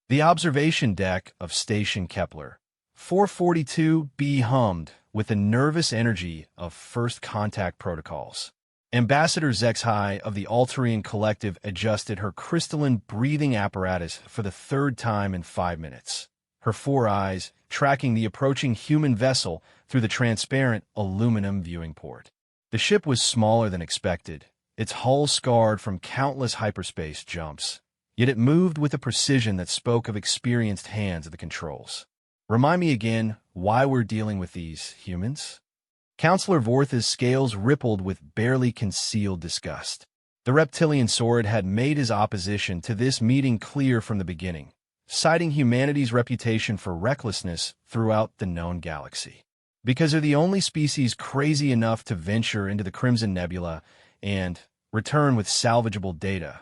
The observation deck of Station Kepler 442b hummed with the nervous energy of first contact protocols. Ambassador Zexhai of the Alterian Collective adjusted her crystalline breathing apparatus for the third time in 5 minutes, her 4 eyes tracking the approaching human vessel through the transparent aluminum viewing port. The ship was smaller than expected, its hull scarred from countless hyperspace jumps, yet it moved with a precision that spoke of experienced hands at the controls. Remind me again why we're dealing with these humans? Counselor Vorth's scales rippled with barely concealed disgust. The reptilian sword had made his opposition to this meeting clear from the beginning, citing humanity's reputation for recklessness throughout the known galaxy. Because they're the only species crazy enough to venture into the Crimson Nebula and return with salvageable data,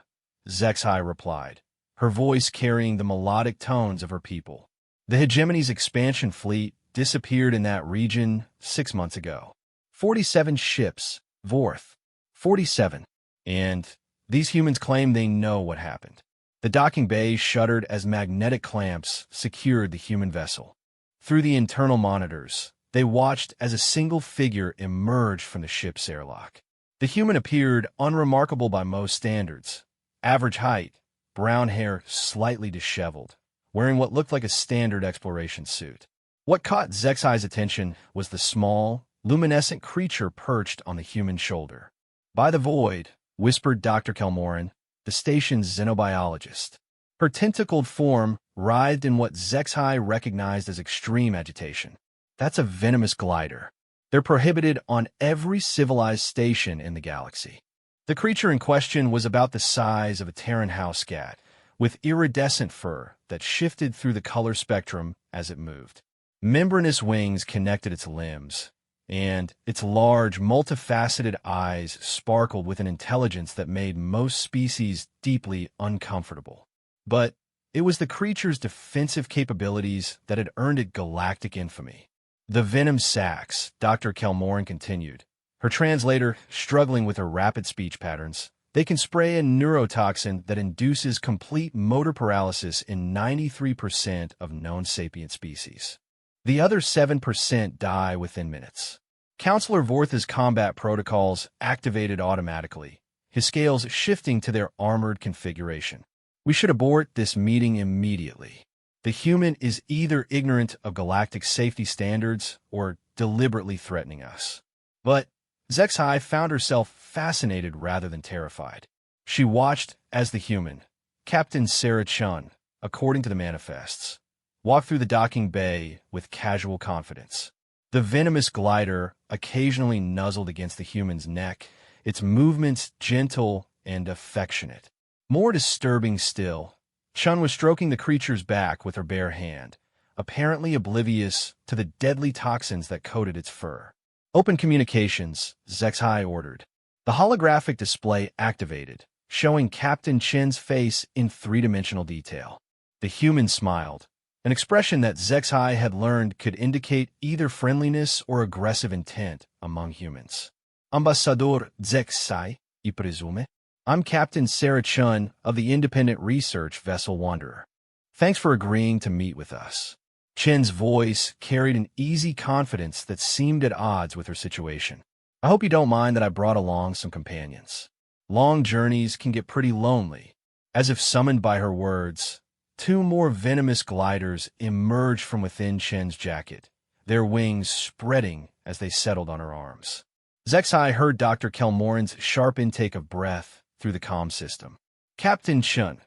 Zexhai replied, her voice carrying the melodic tones of her people. The Hegemony's expansion fleet disappeared in that region 6 months ago. 47 ships, Vorth. 47. And these humans claim they know what happened. The docking bay shuddered as magnetic clamps secured the human vessel. Through the internal monitors, they watched as a single figure emerged from the ship's airlock. The human appeared unremarkable by most standards. Average height, brown hair slightly disheveled, wearing what looked like a standard exploration suit. What caught Zexai's attention was the small, luminescent creature perched on the human shoulder. By the void, whispered Dr. Kelmoran, the station's xenobiologist. Her tentacled form writhed in what Zexai recognized as extreme agitation. That's a venomous glider. They're prohibited on every civilized station in the galaxy. The creature in question was about the size of a Terran house cat, with iridescent fur that shifted through the color spectrum as it moved. Membranous wings connected its limbs, and its large, multifaceted eyes sparkled with an intelligence that made most species deeply uncomfortable. But it was the creature's defensive capabilities that had earned it galactic infamy. The venom sacs, Dr. Kelmoran continued, her translator struggling with her rapid speech patterns. They can spray a neurotoxin that induces complete motor paralysis in 93% of known sapient species. The other 7% die within minutes. Counselor Vorth's combat protocols activated automatically, his scales shifting to their armored configuration. We should abort this meeting immediately. The human is either ignorant of galactic safety standards or deliberately threatening us. But Zexhai found herself fascinated rather than terrified. She watched as the human, Captain Sarah Chun, according to the manifests, walked through the docking bay with casual confidence. The venomous glider occasionally nuzzled against the human's neck, its movements gentle and affectionate. More disturbing still, Chun was stroking the creature's back with her bare hand, apparently oblivious to the deadly toxins that coated its fur. Open communications, Zexhai ordered. The holographic display activated, showing Captain Chen's face in 3-dimensional detail. The human smiled, an expression that Zexhai had learned could indicate either friendliness or aggressive intent among humans. Ambassador Zexhai, I presume. I'm Captain Sarah Chun of the Independent Research Vessel Wanderer. Thanks for agreeing to meet with us. Chen's voice carried an easy confidence that seemed at odds with her situation. I hope you don't mind that I brought along some companions. Long journeys can get pretty lonely. As if summoned by her words, 2 more venomous gliders emerged from within Chen's jacket, their wings spreading as they settled on her arms. Zexhai heard Dr. Kelmoran's sharp intake of breath through the comm system. Captain Chun,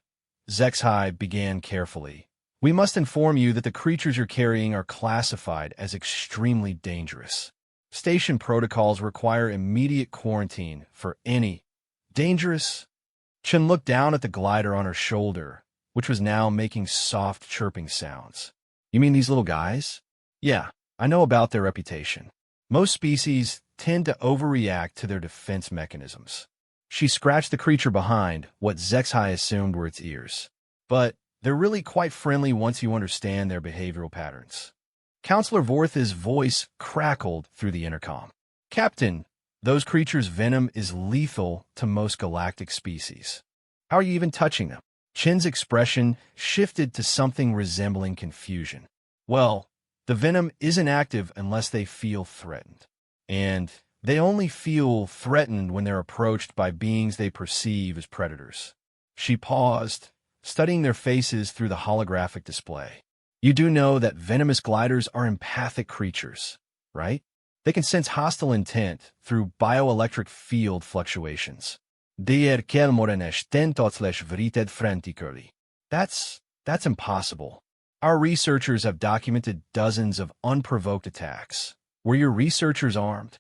Zexhai began carefully, we must inform you that the creatures you're carrying are classified as extremely dangerous. Station protocols require immediate quarantine for any dangerous. Chun looked down at the glider on her shoulder, which was now making soft chirping sounds. You mean these little guys? Yeah, I know about their reputation. Most species tend to overreact to their defense mechanisms. She scratched the creature behind what Zexhai assumed were its ears. But they're really quite friendly once you understand their behavioral patterns. Counselor Vorth's voice crackled through the intercom. Captain, those creatures' venom is lethal to most galactic species. How are you even touching them? Chen's expression shifted to something resembling confusion. Well, the venom isn't active unless they feel threatened. And they only feel threatened when they're approached by beings they perceive as predators. She paused, studying their faces through the holographic display. You do know that venomous gliders are empathic creatures, right? They can sense hostile intent through bioelectric field fluctuations. That's impossible. Our researchers have documented dozens of unprovoked attacks. Were your researchers armed?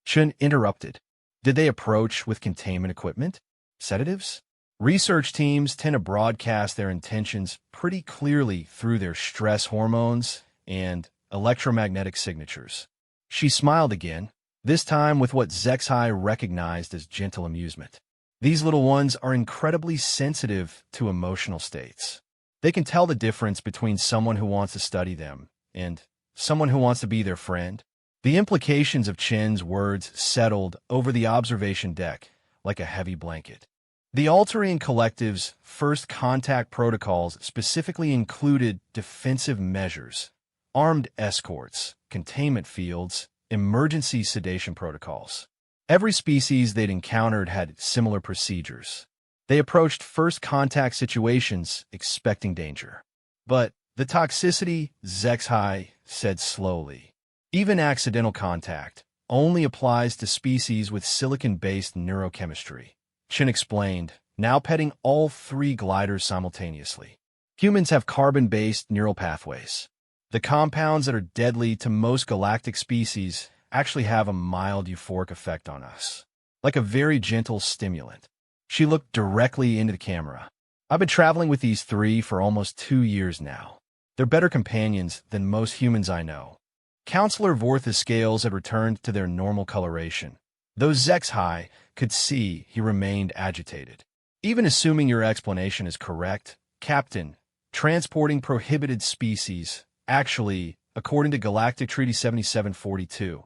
Chen interrupted. Did they approach with containment equipment? Sedatives? Research teams tend to broadcast their intentions pretty clearly through their stress hormones and electromagnetic signatures. She smiled again, this time with what Zexai recognized as gentle amusement. These little ones are incredibly sensitive to emotional states. They can tell the difference between someone who wants to study them and someone who wants to be their friend. The implications of Chen's words settled over the observation deck like a heavy blanket. The Alterian Collective's first contact protocols specifically included defensive measures, armed escorts, containment fields, emergency sedation protocols. Every species they'd encountered had similar procedures. They approached first contact situations expecting danger. But the toxicity, Zexai said slowly, even accidental contact, only applies to species with silicon-based neurochemistry. Chen explained, now petting all three gliders simultaneously. Humans have carbon-based neural pathways. The compounds that are deadly to most galactic species actually have a mild euphoric effect on us, like a very gentle stimulant. She looked directly into the camera. I've been traveling with these three for almost 2 years now. They're better companions than most humans I know. Counselor Vorth's scales had returned to their normal coloration. Though Zexai could see he remained agitated. Even assuming your explanation is correct, Captain, transporting prohibited species, actually, according to Galactic Treaty 7742,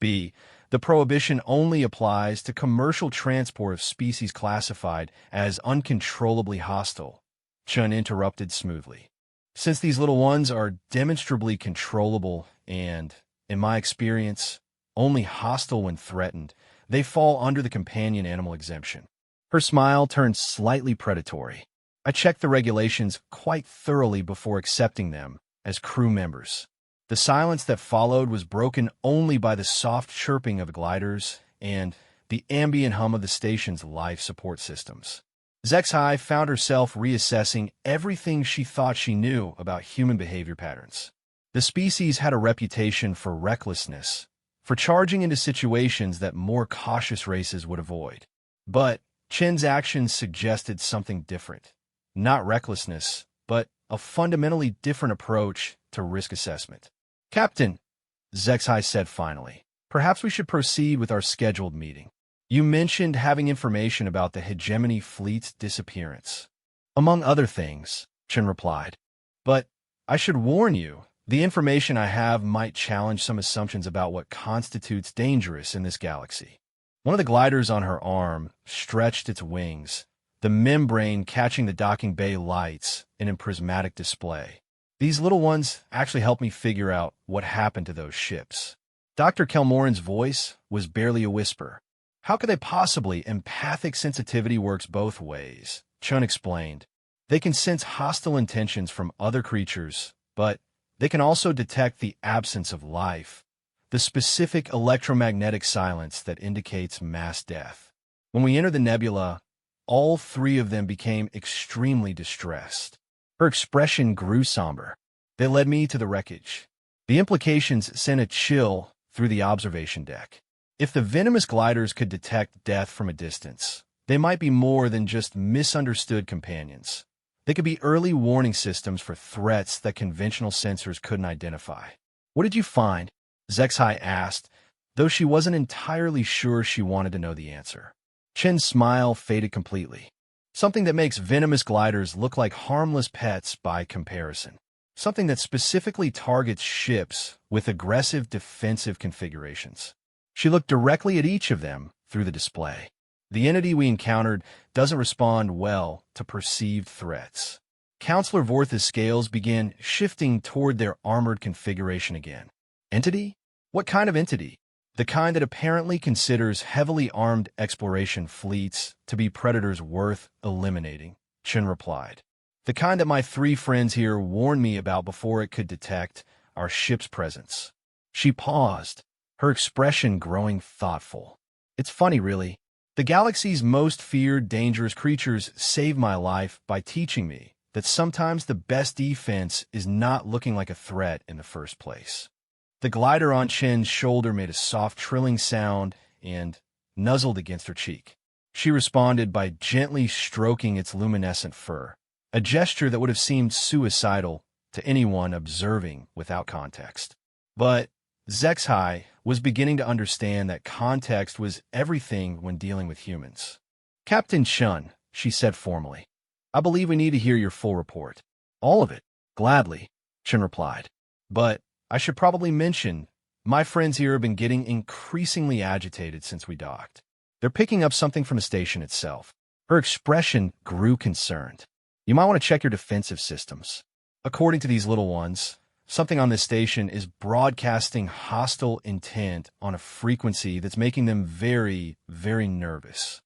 B. The prohibition only applies to commercial transport of species classified as uncontrollably hostile. Chun interrupted smoothly. Since these little ones are demonstrably controllable and, in my experience, only hostile when threatened, they fall under the companion animal exemption. Her smile turned slightly predatory. I checked the regulations quite thoroughly before accepting them as crew members. The silence that followed was broken only by the soft chirping of gliders and the ambient hum of the station's life support systems. Zexai found herself reassessing everything she thought she knew about human behavior patterns. The species had a reputation for recklessness, for charging into situations that more cautious races would avoid. But Chen's actions suggested something different. Not recklessness, but a fundamentally different approach to risk assessment. Captain, Zexai said finally, perhaps we should proceed with our scheduled meeting. You mentioned having information about the Hegemony fleet's disappearance. Among other things, Chen replied. But I should warn you, the information I have might challenge some assumptions about what constitutes dangerous in this galaxy. One of the gliders on her arm stretched its wings, the membrane catching the docking bay lights in a prismatic display. These little ones actually helped me figure out what happened to those ships. Dr. Kelmoran's voice was barely a whisper. How could they possibly? Empathic sensitivity works both ways, Chun explained. They can sense hostile intentions from other creatures, but they can also detect the absence of life, the specific electromagnetic silence that indicates mass death. When we entered the nebula, all three of them became extremely distressed. Her expression grew somber. They led me to the wreckage. The implications sent a chill through the observation deck. If the venomous gliders could detect death from a distance, they might be more than just misunderstood companions. They could be early warning systems for threats that conventional sensors couldn't identify. What did you find? Zexai asked, though she wasn't entirely sure she wanted to know the answer. Chen's smile faded completely. Something that makes venomous gliders look like harmless pets by comparison. Something that specifically targets ships with aggressive defensive configurations. She looked directly at each of them through the display. The entity we encountered doesn't respond well to perceived threats. Counselor Vorth's scales began shifting toward their armored configuration again. Entity? What kind of entity? The kind that apparently considers heavily armed exploration fleets to be predators worth eliminating, Chen replied. The kind that my three friends here warned me about before it could detect our ship's presence. She paused, her expression growing thoughtful. It's funny, really. The galaxy's most feared dangerous creatures saved my life by teaching me that sometimes the best defense is not looking like a threat in the first place. The glider on Chen's shoulder made a soft trilling sound and nuzzled against her cheek. She responded by gently stroking its luminescent fur, a gesture that would have seemed suicidal to anyone observing without context. But Zexhai was beginning to understand that context was everything when dealing with humans. Captain Chun, she said formally, I believe we need to hear your full report. All of it. Gladly, Chun replied. But I should probably mention, my friends here have been getting increasingly agitated since we docked. They're picking up something from the station itself. Her expression grew concerned. You might want to check your defensive systems. According to these little ones, something on this station is broadcasting hostile intent on a frequency that's making them very, very nervous.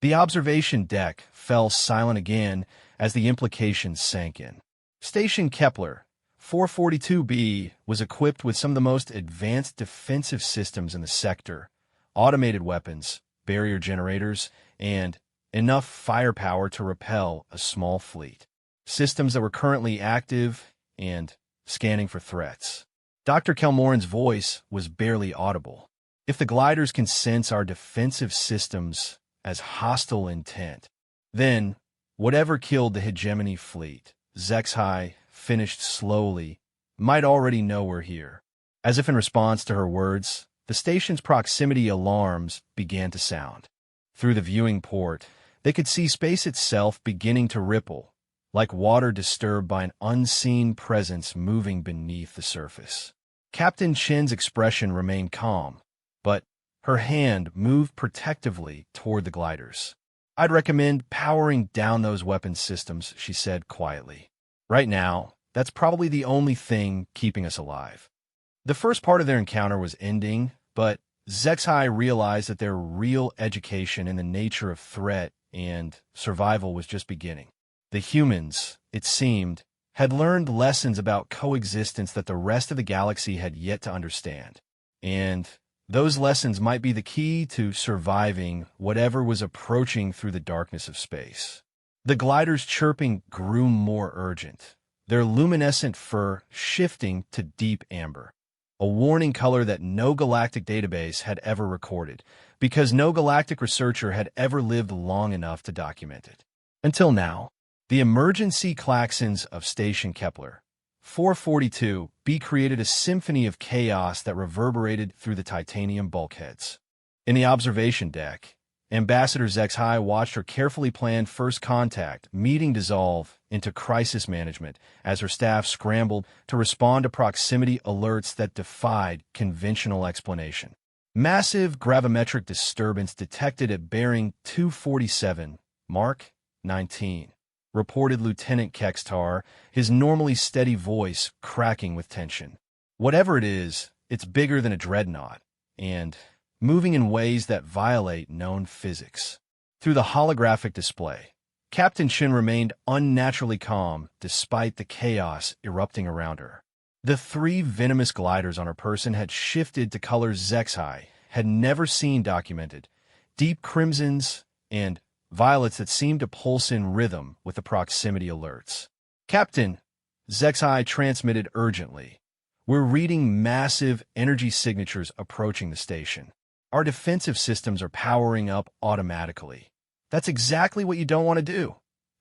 The observation deck fell silent again as the implications sank in. Station Kepler 442b was equipped with some of the most advanced defensive systems in the sector, automated weapons, barrier generators, and enough firepower to repel a small fleet. Systems that were currently active and scanning for threats. Dr. Kelmoran's voice was barely audible. If the gliders can sense our defensive systems as hostile intent, then whatever killed the hegemony fleet, Zexhai finished slowly, might already know we're here. As if in response to her words, the station's proximity alarms began to sound. Through the viewing port, they could see space itself beginning to ripple, like water disturbed by an unseen presence moving beneath the surface. Captain Chen's expression remained calm, but her hand moved protectively toward the gliders. I'd recommend powering down those weapon systems, she said quietly. Right now, that's probably the only thing keeping us alive. The first part of their encounter was ending, but Zexhai realized that their real education in the nature of threat and survival was just beginning. The humans, it seemed, had learned lessons about coexistence that the rest of the galaxy had yet to understand. And those lessons might be the key to surviving whatever was approaching through the darkness of space. The gliders' chirping grew more urgent, their luminescent fur shifting to deep amber, a warning color that no galactic database had ever recorded, because no galactic researcher had ever lived long enough to document it. Until now, the emergency klaxons of Station Kepler 442b created a symphony of chaos that reverberated through the titanium bulkheads. In the observation deck, Ambassador Zexhai watched her carefully planned first contact meeting dissolve into crisis management as her staff scrambled to respond to proximity alerts that defied conventional explanation. Massive gravimetric disturbance detected at bearing 247, Mark 19, reported Lieutenant Kextar, his normally steady voice cracking with tension. Whatever it is, it's bigger than a dreadnought, and moving in ways that violate known physics. Through the holographic display, Captain Shin remained unnaturally calm despite the chaos erupting around her. The three venomous gliders on her person had shifted to colors Zexhai had never seen documented, deep crimsons and violets that seemed to pulse in rhythm with the proximity alerts. Captain, Zexhai transmitted urgently. We're reading massive energy signatures approaching the station. Our defensive systems are powering up automatically. That's exactly what you don't want to do,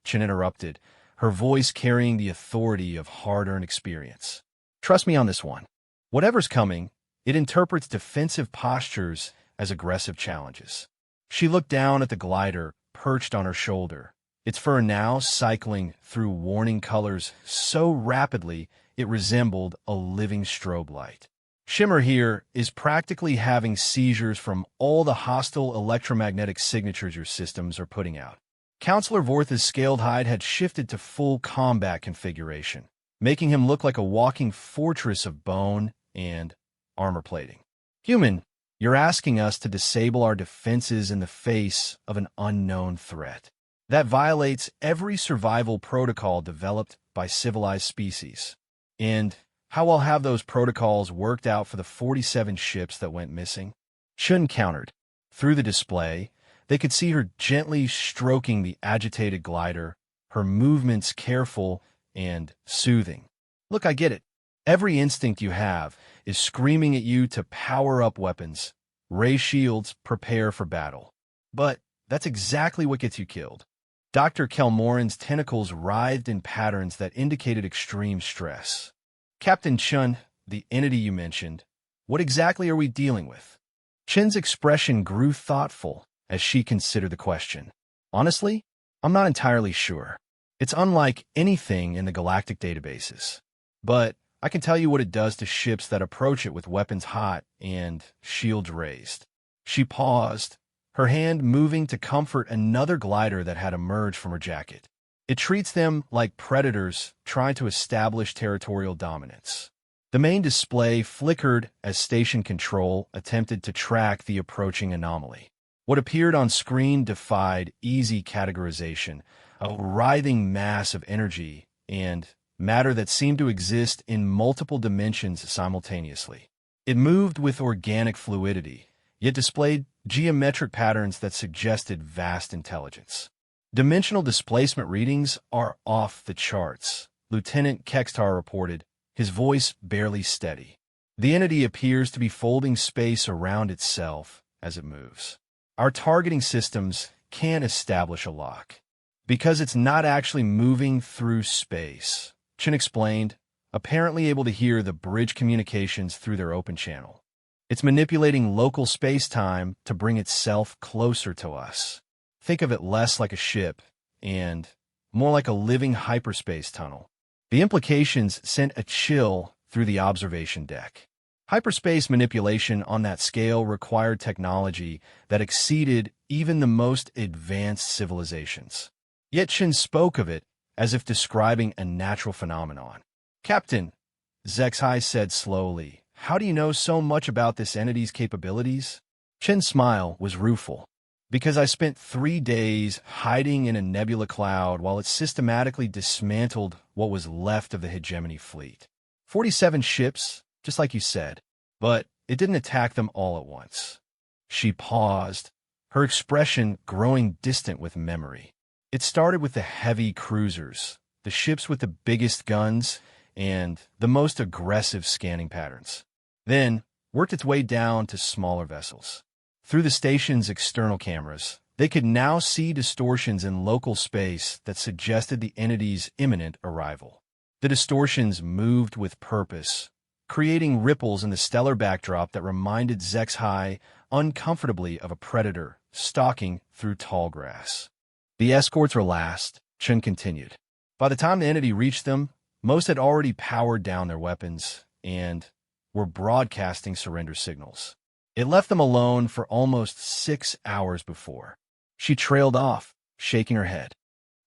Chen interrupted, her voice carrying the authority of hard-earned experience. Trust me on this one. Whatever's coming, it interprets defensive postures as aggressive challenges. She looked down at the glider perched on her shoulder, its fur now cycling through warning colors so rapidly it resembled a living strobe light. Shimmer here is practically having seizures from all the hostile electromagnetic signatures your systems are putting out. Counselor Vorth's scaled hide had shifted to full combat configuration, making him look like a walking fortress of bone and armor plating. Human, you're asking us to disable our defenses in the face of an unknown threat. That violates every survival protocol developed by civilized species. And how I'll have those protocols worked out for the 47 ships that went missing? Chun countered. Through the display, they could see her gently stroking the agitated glider, her movements careful and soothing. Look, I get it. Every instinct you have is screaming at you to power up weapons, raise shields, prepare for battle. But that's exactly what gets you killed. Dr. Kelmoran's tentacles writhed in patterns that indicated extreme stress. Captain Chun, the entity you mentioned, what exactly are we dealing with? Chen's expression grew thoughtful as she considered the question. Honestly, I'm not entirely sure. It's unlike anything in the galactic databases. But I can tell you what it does to ships that approach it with weapons hot and shields raised. She paused, her hand moving to comfort another glider that had emerged from her jacket. It treats them like predators trying to establish territorial dominance. The main display flickered as station control attempted to track the approaching anomaly. What appeared on screen defied easy categorization, a writhing mass of energy and matter that seemed to exist in multiple dimensions simultaneously. It moved with organic fluidity, yet displayed geometric patterns that suggested vast intelligence. Dimensional displacement readings are off the charts, Lieutenant Kextar reported, his voice barely steady. The entity appears to be folding space around itself as it moves. Our targeting systems can't establish a lock, because it's not actually moving through space, Chen explained, apparently able to hear the bridge communications through their open channel. It's manipulating local space-time to bring itself closer to us. Think of it less like a ship and more like a living hyperspace tunnel. The implications sent a chill through the observation deck. Hyperspace manipulation on that scale required technology that exceeded even the most advanced civilizations. Yet Chen spoke of it as if describing a natural phenomenon. Captain, Zexhai said slowly, how do you know so much about this entity's capabilities? Chen's smile was rueful. Because I spent 3 days hiding in a nebula cloud while it systematically dismantled what was left of the hegemony fleet. 47 ships, just like you said, but it didn't attack them all at once. She paused, her expression growing distant with memory. It started with the heavy cruisers, the ships with the biggest guns and the most aggressive scanning patterns. Then worked its way down to smaller vessels. Through the station's external cameras, they could now see distortions in local space that suggested the entity's imminent arrival. The distortions moved with purpose, creating ripples in the stellar backdrop that reminded Zexhai uncomfortably of a predator stalking through tall grass. The escorts were last, Chen continued. By the time the entity reached them, most had already powered down their weapons and were broadcasting surrender signals. It left them alone for almost 6 hours before. She trailed off, shaking her head.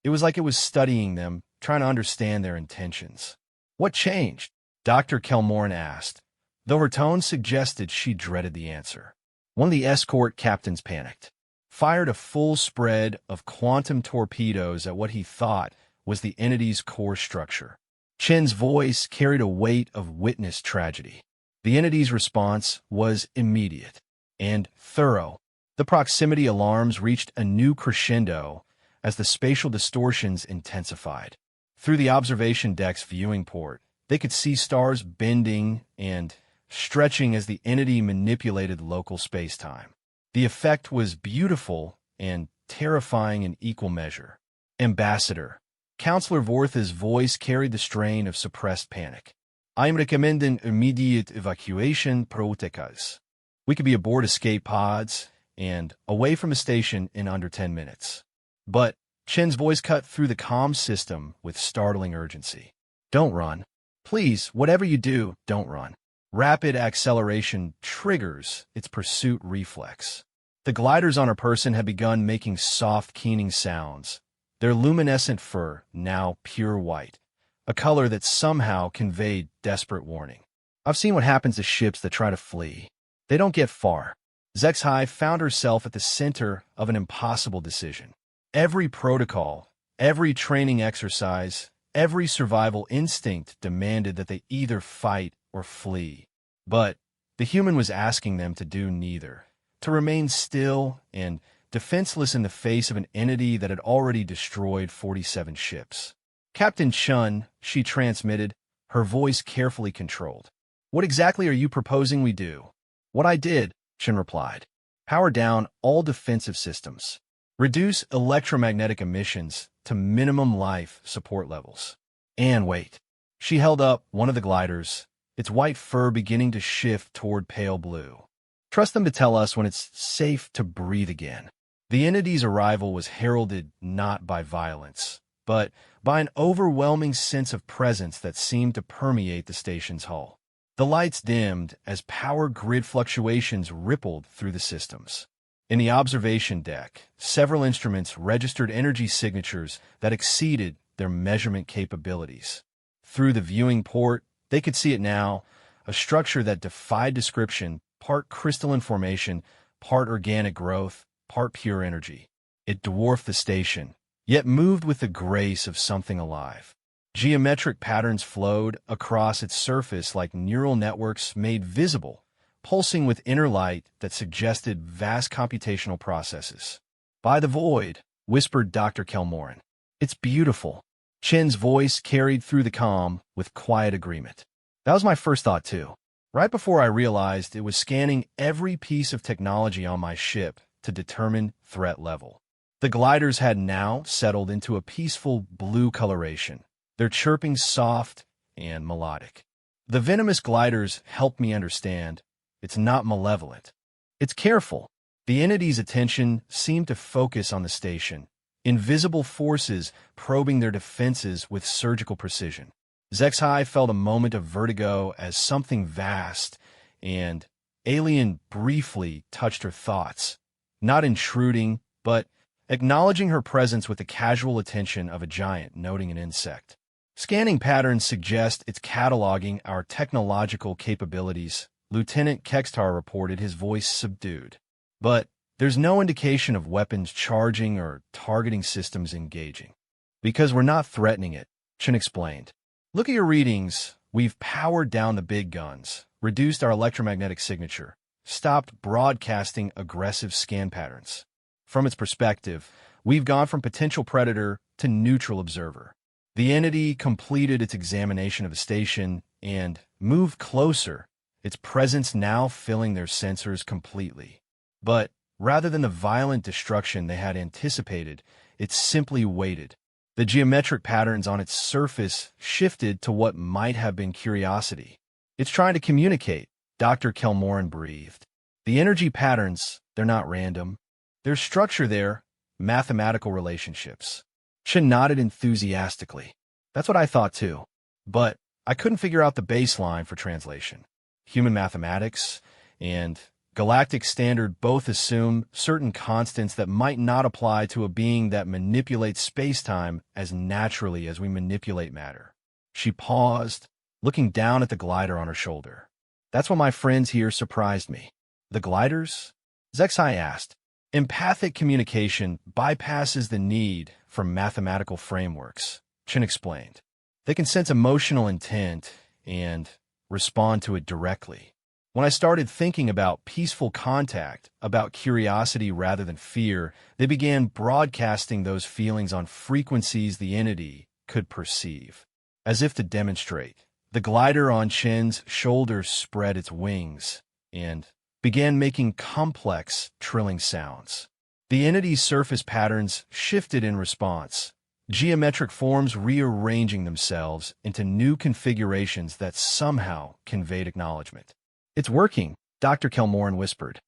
It was like it was studying them, trying to understand their intentions. What changed? Dr. Kelmoran asked, though her tone suggested she dreaded the answer. One of the escort captains panicked, fired a full spread of quantum torpedoes at what he thought was the entity's core structure. Chen's voice carried a weight of witnessed tragedy. The entity's response was immediate and thorough. The proximity alarms reached a new crescendo as the spatial distortions intensified. Through the observation deck's viewing port, they could see stars bending and stretching as the entity manipulated local space-time. The effect was beautiful and terrifying in equal measure. Ambassador, Counselor Vorth's voice carried the strain of suppressed panic. I am recommending immediate evacuation protocols. We could be aboard escape pods and away from the station in under 10 minutes. But Chen's voice cut through the comm system with startling urgency. Don't run. Please, whatever you do, don't run. Rapid acceleration triggers its pursuit reflex. The gliders on her person had begun making soft, keening sounds, their luminescent fur now pure white, a color that somehow conveyed desperate warning. I've seen what happens to ships that try to flee. They don't get far. Zexhai found herself at the center of an impossible decision. Every protocol, every training exercise, every survival instinct demanded that they either fight or flee. But the human was asking them to do neither, to remain still and defenseless in the face of an entity that had already destroyed 47 ships. Captain Chun, she transmitted, her voice carefully controlled. What exactly are you proposing we do? What I did, Chun replied. Power down all defensive systems. Reduce electromagnetic emissions to minimum life support levels. And wait. She held up one of the gliders, its white fur beginning to shift toward pale blue. Trust them to tell us when it's safe to breathe again. The entity's arrival was heralded not by violence, but by an overwhelming sense of presence that seemed to permeate the station's hull. The lights dimmed as power grid fluctuations rippled through the systems. In the observation deck, several instruments registered energy signatures that exceeded their measurement capabilities. Through the viewing port, they could see it now, a structure that defied description, part crystalline formation, part organic growth, part pure energy. It dwarfed the station, yet moved with the grace of something alive. Geometric patterns flowed across its surface like neural networks made visible, pulsing with inner light that suggested vast computational processes. By the void, whispered Dr. Kelmoran. It's beautiful. Chen's voice carried through the calm with quiet agreement. That was my first thought, too. Right before I realized it was scanning every piece of technology on my ship to determine threat level. The gliders had now settled into a peaceful blue coloration, their chirping soft and melodic. The Venomous gliders helped me understand it's not malevolent. It's careful. The entity's attention seemed to focus on the station, invisible forces probing their defenses with surgical precision. Zexhai felt a moment of vertigo as something vast and alien briefly touched her thoughts, not intruding, but acknowledging her presence with the casual attention of a giant noting an insect. Scanning patterns suggest it's cataloging our technological capabilities, Lieutenant Kextar reported, his voice subdued. But there's no indication of weapons charging or targeting systems engaging. Because we're not threatening it, Chen explained. Look at your readings. We've powered down the big guns, reduced our electromagnetic signature, stopped broadcasting aggressive scan patterns. From its perspective, we've gone from potential predator to neutral observer. The entity completed its examination of the station and moved closer, its presence now filling their sensors completely. But rather than the violent destruction they had anticipated, it simply waited. The geometric patterns on its surface shifted to what might have been curiosity. It's trying to communicate, Dr. Kelmoran breathed. The energy patterns, they're not random. There's structure there, mathematical relationships. Chen nodded enthusiastically. That's what I thought too. But I couldn't figure out the baseline for translation. Human mathematics and Galactic Standard both assume certain constants that might not apply to a being that manipulates space-time as naturally as we manipulate matter. She paused, looking down at the glider on her shoulder. That's what my friends here surprised me. The gliders? Zexhai asked. Empathic communication bypasses the need for mathematical frameworks, Chen explained. They can sense emotional intent and respond to it directly. When I started thinking about peaceful contact, about curiosity rather than fear, they began broadcasting those feelings on frequencies the entity could perceive. As if to demonstrate, the glider on Chen's shoulder spread its wings and began making complex, trilling sounds. The entity's surface patterns shifted in response, geometric forms rearranging themselves into new configurations that somehow conveyed acknowledgement. It's working, Dr. Kelmoran whispered.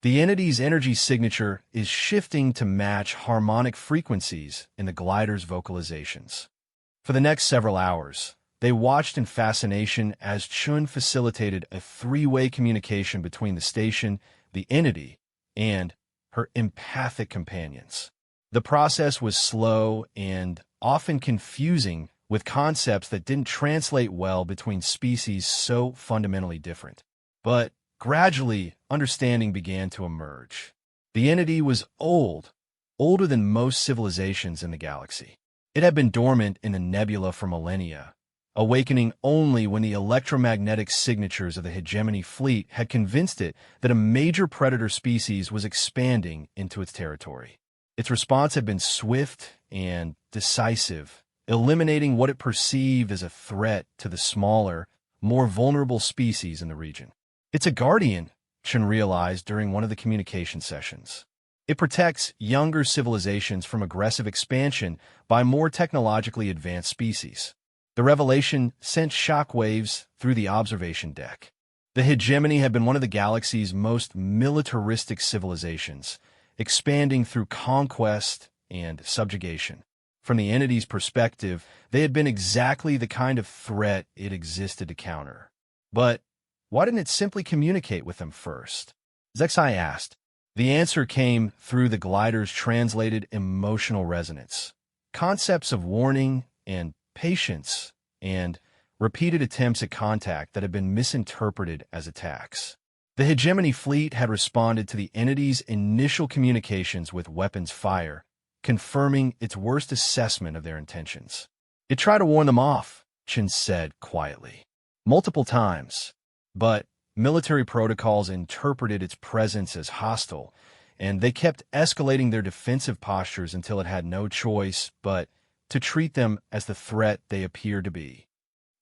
The entity's energy signature is shifting to match harmonic frequencies in the glider's vocalizations. For the next several hours, They watched in fascination as Chun facilitated a three-way communication between the station, the entity, and her empathic companions. The process was slow and often confusing, with concepts that didn't translate well between species so fundamentally different. But gradually, understanding began to emerge. The entity was old, older than most civilizations in the galaxy. It had been dormant in a nebula for millennia, awakening only when the electromagnetic signatures of the hegemony fleet had convinced it that a major predator species was expanding into its territory. Its response had been swift and decisive, eliminating what it perceived as a threat to the smaller, more vulnerable species in the region. It's a guardian, Chun realized during one of the communication sessions. It protects younger civilizations from aggressive expansion by more technologically advanced species. The revelation sent shockwaves through the observation deck. The hegemony had been one of the galaxy's most militaristic civilizations, expanding through conquest and subjugation. From the entity's perspective, they had been exactly the kind of threat it existed to counter. But why didn't it simply communicate with them first? Zexai asked. The answer came through the glider's translated emotional resonance. Concepts of warning and patience and repeated attempts at contact that had been misinterpreted as attacks. The hegemony fleet had responded to the entity's initial communications with weapons fire, confirming its worst assessment of their intentions. It tried to warn them off, Chin said quietly. Multiple times. But military protocols interpreted its presence as hostile, and they kept escalating their defensive postures until it had no choice but to treat them as the threat they appeared to be.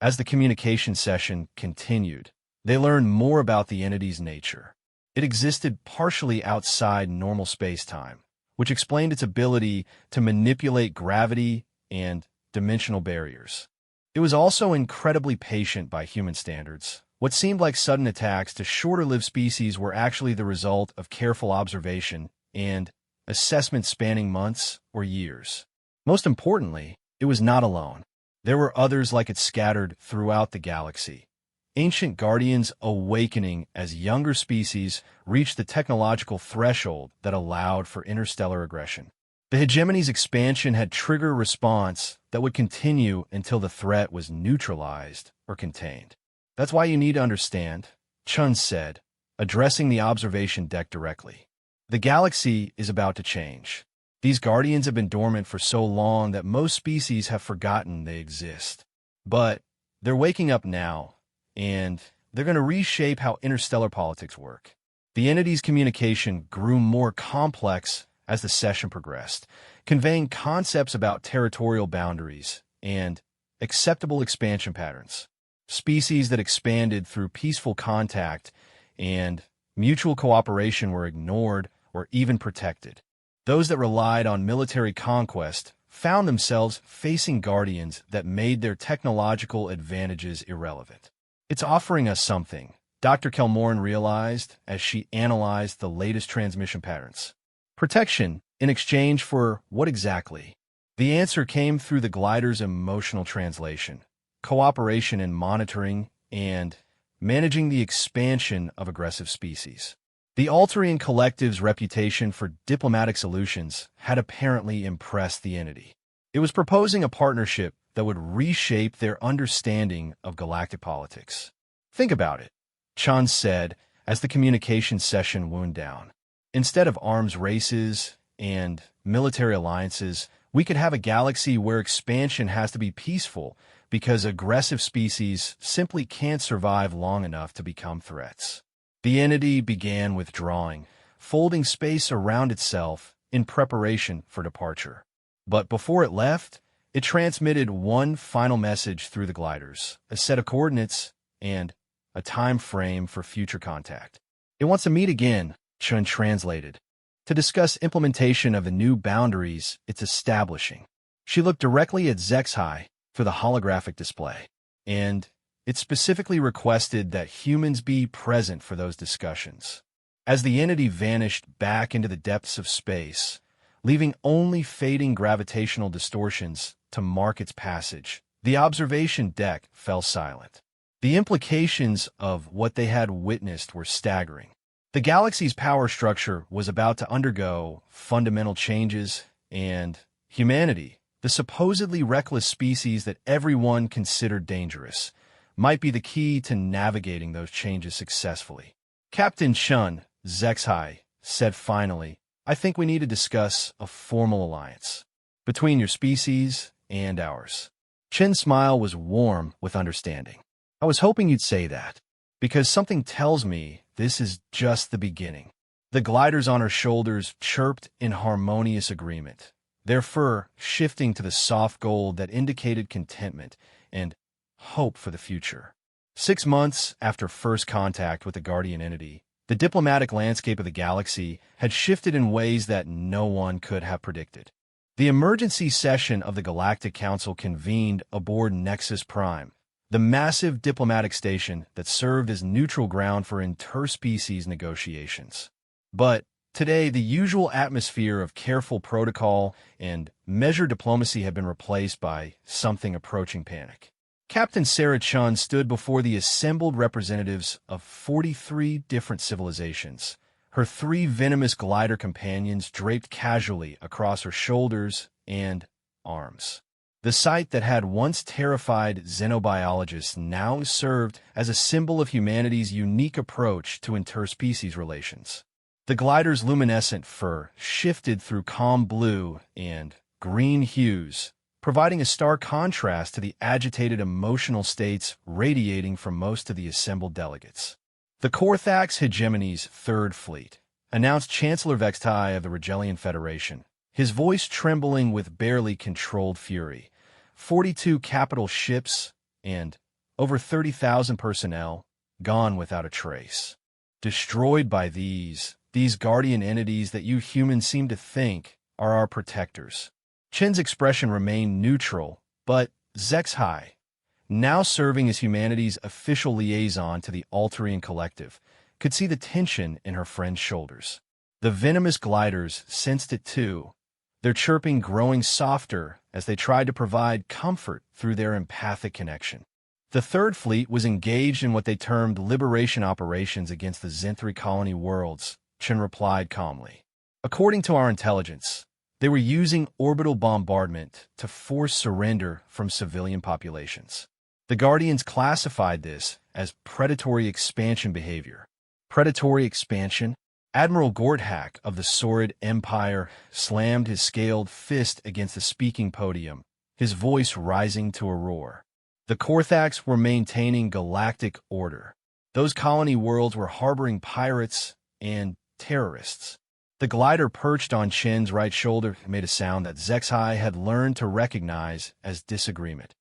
As the communication session continued, they learned more about the entity's nature. It existed partially outside normal space-time, which explained its ability to manipulate gravity and dimensional barriers. It was also incredibly patient by human standards. What seemed like sudden attacks to shorter-lived species were actually the result of careful observation and assessment spanning months or years. Most importantly, it was not alone. There were others like it scattered throughout the galaxy. Ancient guardians awakening as younger species reached the technological threshold that allowed for interstellar aggression. The hegemony's expansion had triggered a response that would continue until the threat was neutralized or contained. That's why you need to understand, Chun said, addressing the observation deck directly. The galaxy is about to change. These guardians have been dormant for so long that most species have forgotten they exist. But they're waking up now, and they're going to reshape how interstellar politics work. The entity's communication grew more complex as the session progressed, conveying concepts about territorial boundaries and acceptable expansion patterns. Species that expanded through peaceful contact and mutual cooperation were ignored or even protected. Those that relied on military conquest found themselves facing guardians that made their technological advantages irrelevant. It's offering us something, Dr. Kelmoran realized as she analyzed the latest transmission patterns. Protection in exchange for what exactly? The answer came through the glider's emotional translation, cooperation in monitoring, and managing the expansion of aggressive species. The Alterian Collective's reputation for diplomatic solutions had apparently impressed the entity. It was proposing a partnership that would reshape their understanding of galactic politics. Think about it, Chan said as the communication session wound down. Instead of arms races and military alliances, we could have a galaxy where expansion has to be peaceful because aggressive species simply can't survive long enough to become threats. The entity began withdrawing, folding space around itself in preparation for departure. But before it left, it transmitted one final message through the gliders, a set of coordinates, and a time frame for future contact. It wants to meet again, Chun translated, to discuss implementation of the new boundaries it's establishing. She looked directly at Zexai through the holographic display, and it specifically requested that humans be present for those discussions. As the entity vanished back into the depths of space, leaving only fading gravitational distortions to mark its passage, The observation deck fell silent. The implications of what they had witnessed were staggering. The galaxy's power structure was about to undergo fundamental changes, and humanity, the supposedly reckless species that everyone considered dangerous, might be the key to navigating those changes successfully. Captain Chun, Zexhai, said finally, "I think we need to discuss a formal alliance between your species and ours." Chin's smile was warm with understanding. "I was hoping you'd say that, because something tells me this is just the beginning." The gliders on her shoulders chirped in harmonious agreement, their fur shifting to the soft gold that indicated contentment and hope for the future. 6 months after first contact with the Guardian entity, the diplomatic landscape of the galaxy had shifted in ways that no one could have predicted. The emergency session of the Galactic Council convened aboard Nexus Prime, the massive diplomatic station that served as neutral ground for interspecies negotiations. But today, the usual atmosphere of careful protocol and measured diplomacy had been replaced by something approaching panic. Captain Sarah Chun stood before the assembled representatives of 43 different civilizations, her 3 venomous glider companions draped casually across her shoulders and arms. The sight that had once terrified xenobiologists now served as a symbol of humanity's unique approach to interspecies relations. The glider's luminescent fur shifted through calm blue and green hues, providing a stark contrast to the agitated emotional states radiating from most of the assembled delegates. "The Korthax Hegemony's Third Fleet," announced Chancellor Vextai of the Regelian Federation, his voice trembling with barely controlled fury. 42 capital ships and over 30,000 personnel gone without a trace. Destroyed by these guardian entities that you humans seem to think are our protectors. Chin's expression remained neutral, but Zexhai, now serving as humanity's official liaison to the Alterian Collective, could see the tension in her friend's shoulders. The venomous gliders sensed it too, their chirping growing softer as they tried to provide comfort through their empathic connection. The Third Fleet was engaged in what they termed liberation operations against the Zenthri colony worlds, Chen replied calmly. "According to our intelligence, they were using orbital bombardment to force surrender from civilian populations. The Guardians classified this as predatory expansion behavior." Predatory expansion? Admiral Gorthak of the Sordid Empire slammed his scaled fist against the speaking podium, his voice rising to a roar. The Korthax were maintaining galactic order. Those colony worlds were harboring pirates and terrorists. The glider perched on Chin's right shoulder made a sound that Zexhai had learned to recognize as disagreement,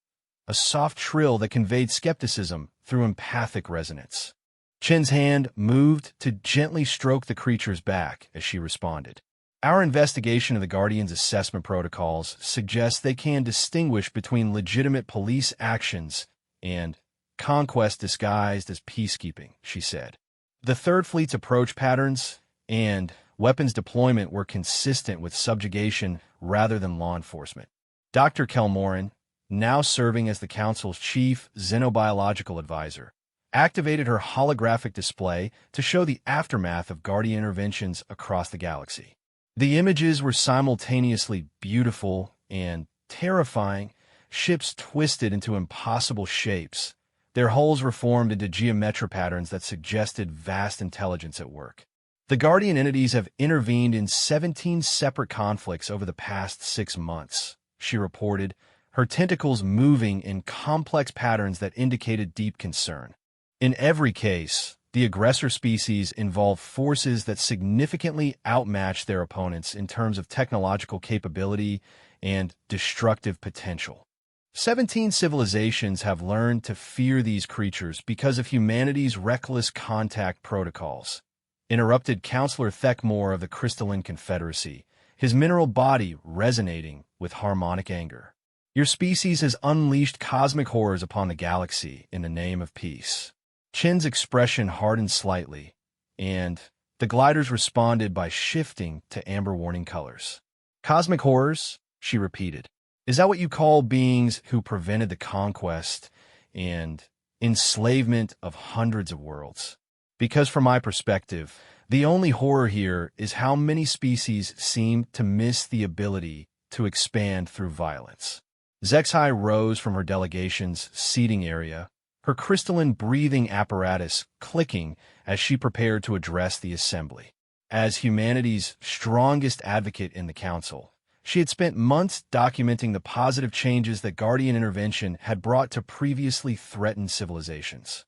a soft trill that conveyed skepticism through empathic resonance. Chin's hand moved to gently stroke the creature's back as she responded. "Our investigation of the Guardians' assessment protocols suggests they can distinguish between legitimate police actions and conquest disguised as peacekeeping," she said. "The Third Fleet's approach patterns and weapons deployment were consistent with subjugation rather than law enforcement." Dr. Kelmoran, now serving as the Council's chief xenobiological advisor, activated her holographic display to show the aftermath of Guardian interventions across the galaxy. The images were simultaneously beautiful and terrifying, ships twisted into impossible shapes. Their hulls were formed into geometric patterns that suggested vast intelligence at work. "The Guardian entities have intervened in 17 separate conflicts over the past 6 months," she reported, her tentacles moving in complex patterns that indicated deep concern. "In every case, the aggressor species involved forces that significantly outmatched their opponents in terms of technological capability and destructive potential. 17 civilizations have learned to fear these creatures because of humanity's reckless contact protocols," interrupted Counselor Thekmore of the Crystalline Confederacy, his mineral body resonating with harmonic anger. "Your species has unleashed cosmic horrors upon the galaxy in the name of peace." Chin's expression hardened slightly, and the gliders responded by shifting to amber warning colors. "Cosmic horrors?" she repeated. Is that what you call beings who prevented the conquest and enslavement of hundreds of worlds? Because from my perspective, the only horror here is how many species seem to miss the ability to expand through violence. Zexhai rose from her delegation's seating area, her crystalline breathing apparatus clicking as she prepared to address the assembly. As humanity's strongest advocate in the council, she had spent months documenting the positive changes that Guardian intervention had brought to previously threatened civilizations.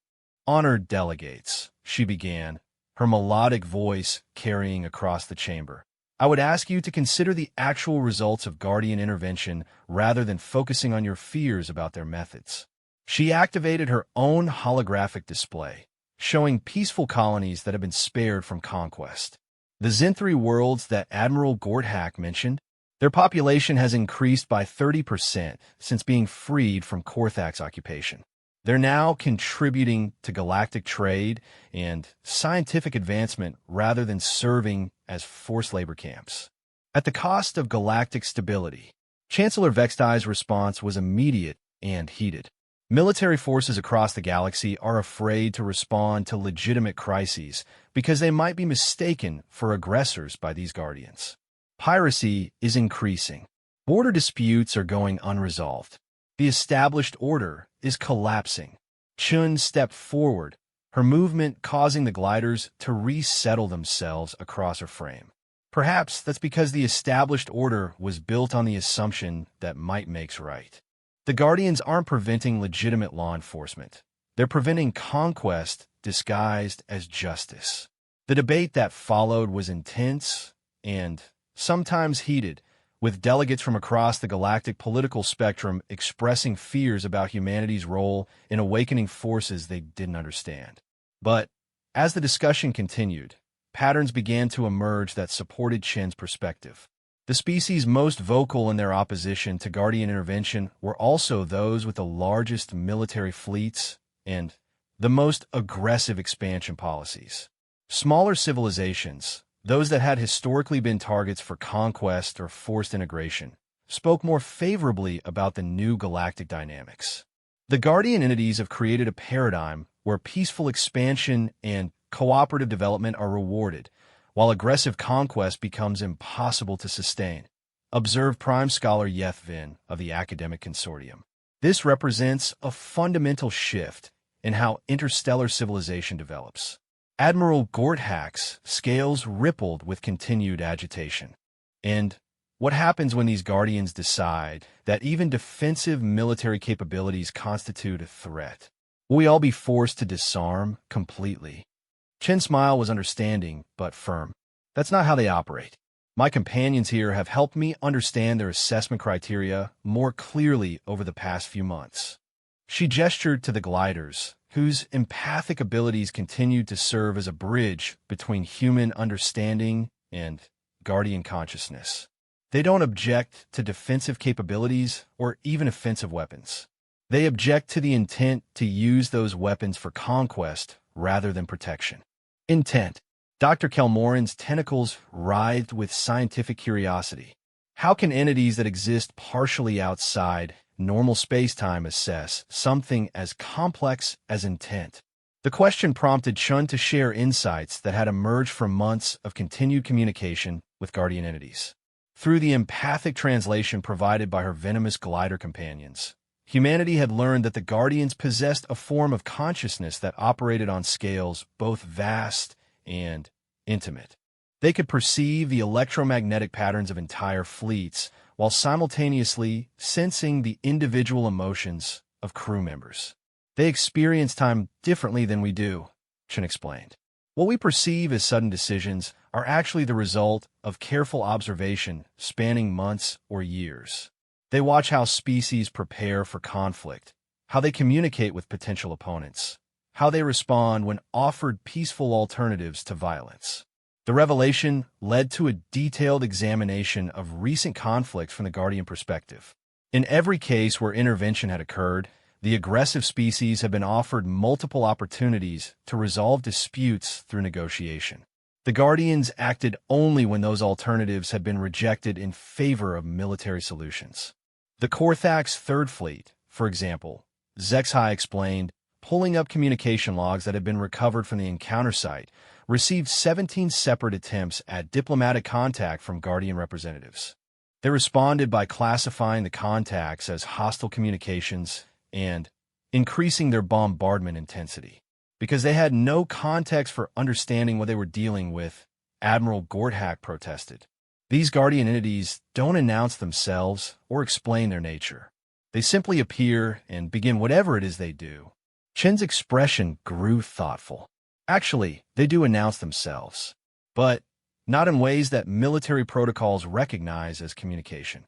Honored delegates, she began, her melodic voice carrying across the chamber. I would ask you to consider the actual results of Guardian intervention rather than focusing on your fears about their methods. She activated her own holographic display, showing peaceful colonies that have been spared from conquest. The Zinthri worlds that Admiral Gorthak mentioned, their population has increased by 30% since being freed from Korthak's occupation. They're now contributing to galactic trade and scientific advancement rather than serving as forced labor camps. At the cost of galactic stability, Chancellor Vextai's response was immediate and heated. Military forces across the galaxy are afraid to respond to legitimate crises because they might be mistaken for aggressors by these guardians. Piracy is increasing. Border disputes are going unresolved. The established order is collapsing. Chun stepped forward, her movement causing the gliders to resettle themselves across her frame. Perhaps that's because the established order was built on the assumption that might makes right. The Guardians aren't preventing legitimate law enforcement. They're preventing conquest disguised as justice. The debate that followed was intense and sometimes heated, with delegates from across the galactic political spectrum expressing fears about humanity's role in awakening forces they didn't understand. But as the discussion continued, patterns began to emerge that supported Chen's perspective. The species most vocal in their opposition to Guardian intervention were also those with the largest military fleets and the most aggressive expansion policies. Smaller civilizations, those that had historically been targets for conquest or forced integration, spoke more favorably about the new galactic dynamics. The Guardian entities have created a paradigm where peaceful expansion and cooperative development are rewarded, while aggressive conquest becomes impossible to sustain, observed Prime Scholar Yeth Vin of the Academic Consortium. This represents a fundamental shift in how interstellar civilization develops. Admiral Gorthak's scales rippled with continued agitation. And what happens when these Guardians decide that even defensive military capabilities constitute a threat? Will we all be forced to disarm completely? Chen's smile was understanding, but firm. That's not how they operate. My companions here have helped me understand their assessment criteria more clearly over the past few months. She gestured to the gliders, whose empathic abilities continued to serve as a bridge between human understanding and Guardian consciousness. They don't object to defensive capabilities or even offensive weapons. They object to the intent to use those weapons for conquest rather than protection. Intent. Dr. Kelmoran's tentacles writhed with scientific curiosity. How can entities that exist partially outside normal space-time assess something as complex as intent? The question prompted Chun to share insights that had emerged from months of continued communication with Guardian entities. Through the empathic translation provided by her venomous glider companions, humanity had learned that the Guardians possessed a form of consciousness that operated on scales both vast and intimate. They could perceive the electromagnetic patterns of entire fleets while simultaneously sensing the individual emotions of crew members. They experience time differently than we do, Chen explained. What we perceive as sudden decisions are actually the result of careful observation spanning months or years. They watch how species prepare for conflict, how they communicate with potential opponents, how they respond when offered peaceful alternatives to violence. The revelation led to a detailed examination of recent conflicts from the Guardian perspective. In every case where intervention had occurred, the aggressive species have been offered multiple opportunities to resolve disputes through negotiation. The Guardians acted only when those alternatives had been rejected in favor of military solutions. The Korthak's Third Fleet, for example, Zexhai explained, pulling up communication logs that had been recovered from the encounter site, received 17 separate attempts at diplomatic contact from Guardian representatives. They responded by classifying the contacts as hostile communications and increasing their bombardment intensity. Because they had no context for understanding what they were dealing with, Admiral Gorthak protested. These Guardian entities don't announce themselves or explain their nature. They simply appear and begin whatever it is they do. Chen's expression grew thoughtful. Actually, they do announce themselves, but not in ways that military protocols recognize as communication.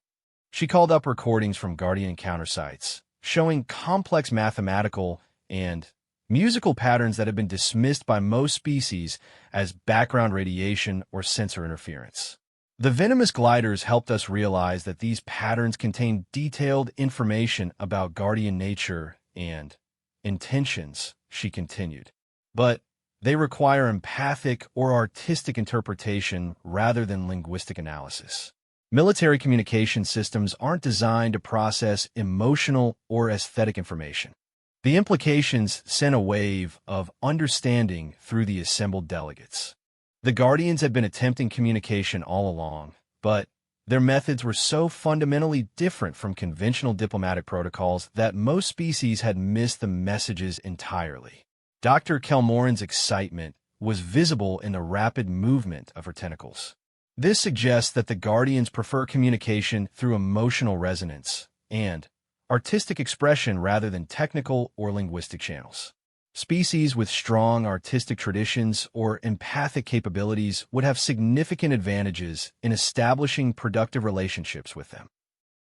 She called up recordings from Guardian encounter sites, showing complex mathematical and musical patterns that have been dismissed by most species as background radiation or sensor interference. The Venomous gliders helped us realize that these patterns contain detailed information about Guardian nature and intentions, she continued. But they require empathic or artistic interpretation rather than linguistic analysis. Military communication systems aren't designed to process emotional or aesthetic information. The implications sent a wave of understanding through the assembled delegates. The Guardians had been attempting communication all along, but their methods were so fundamentally different from conventional diplomatic protocols that most species had missed the messages entirely. Dr. Kelmoran's excitement was visible in the rapid movement of her tentacles. This suggests that the Guardians prefer communication through emotional resonance and artistic expression rather than technical or linguistic channels. Species with strong artistic traditions or empathic capabilities would have significant advantages in establishing productive relationships with them,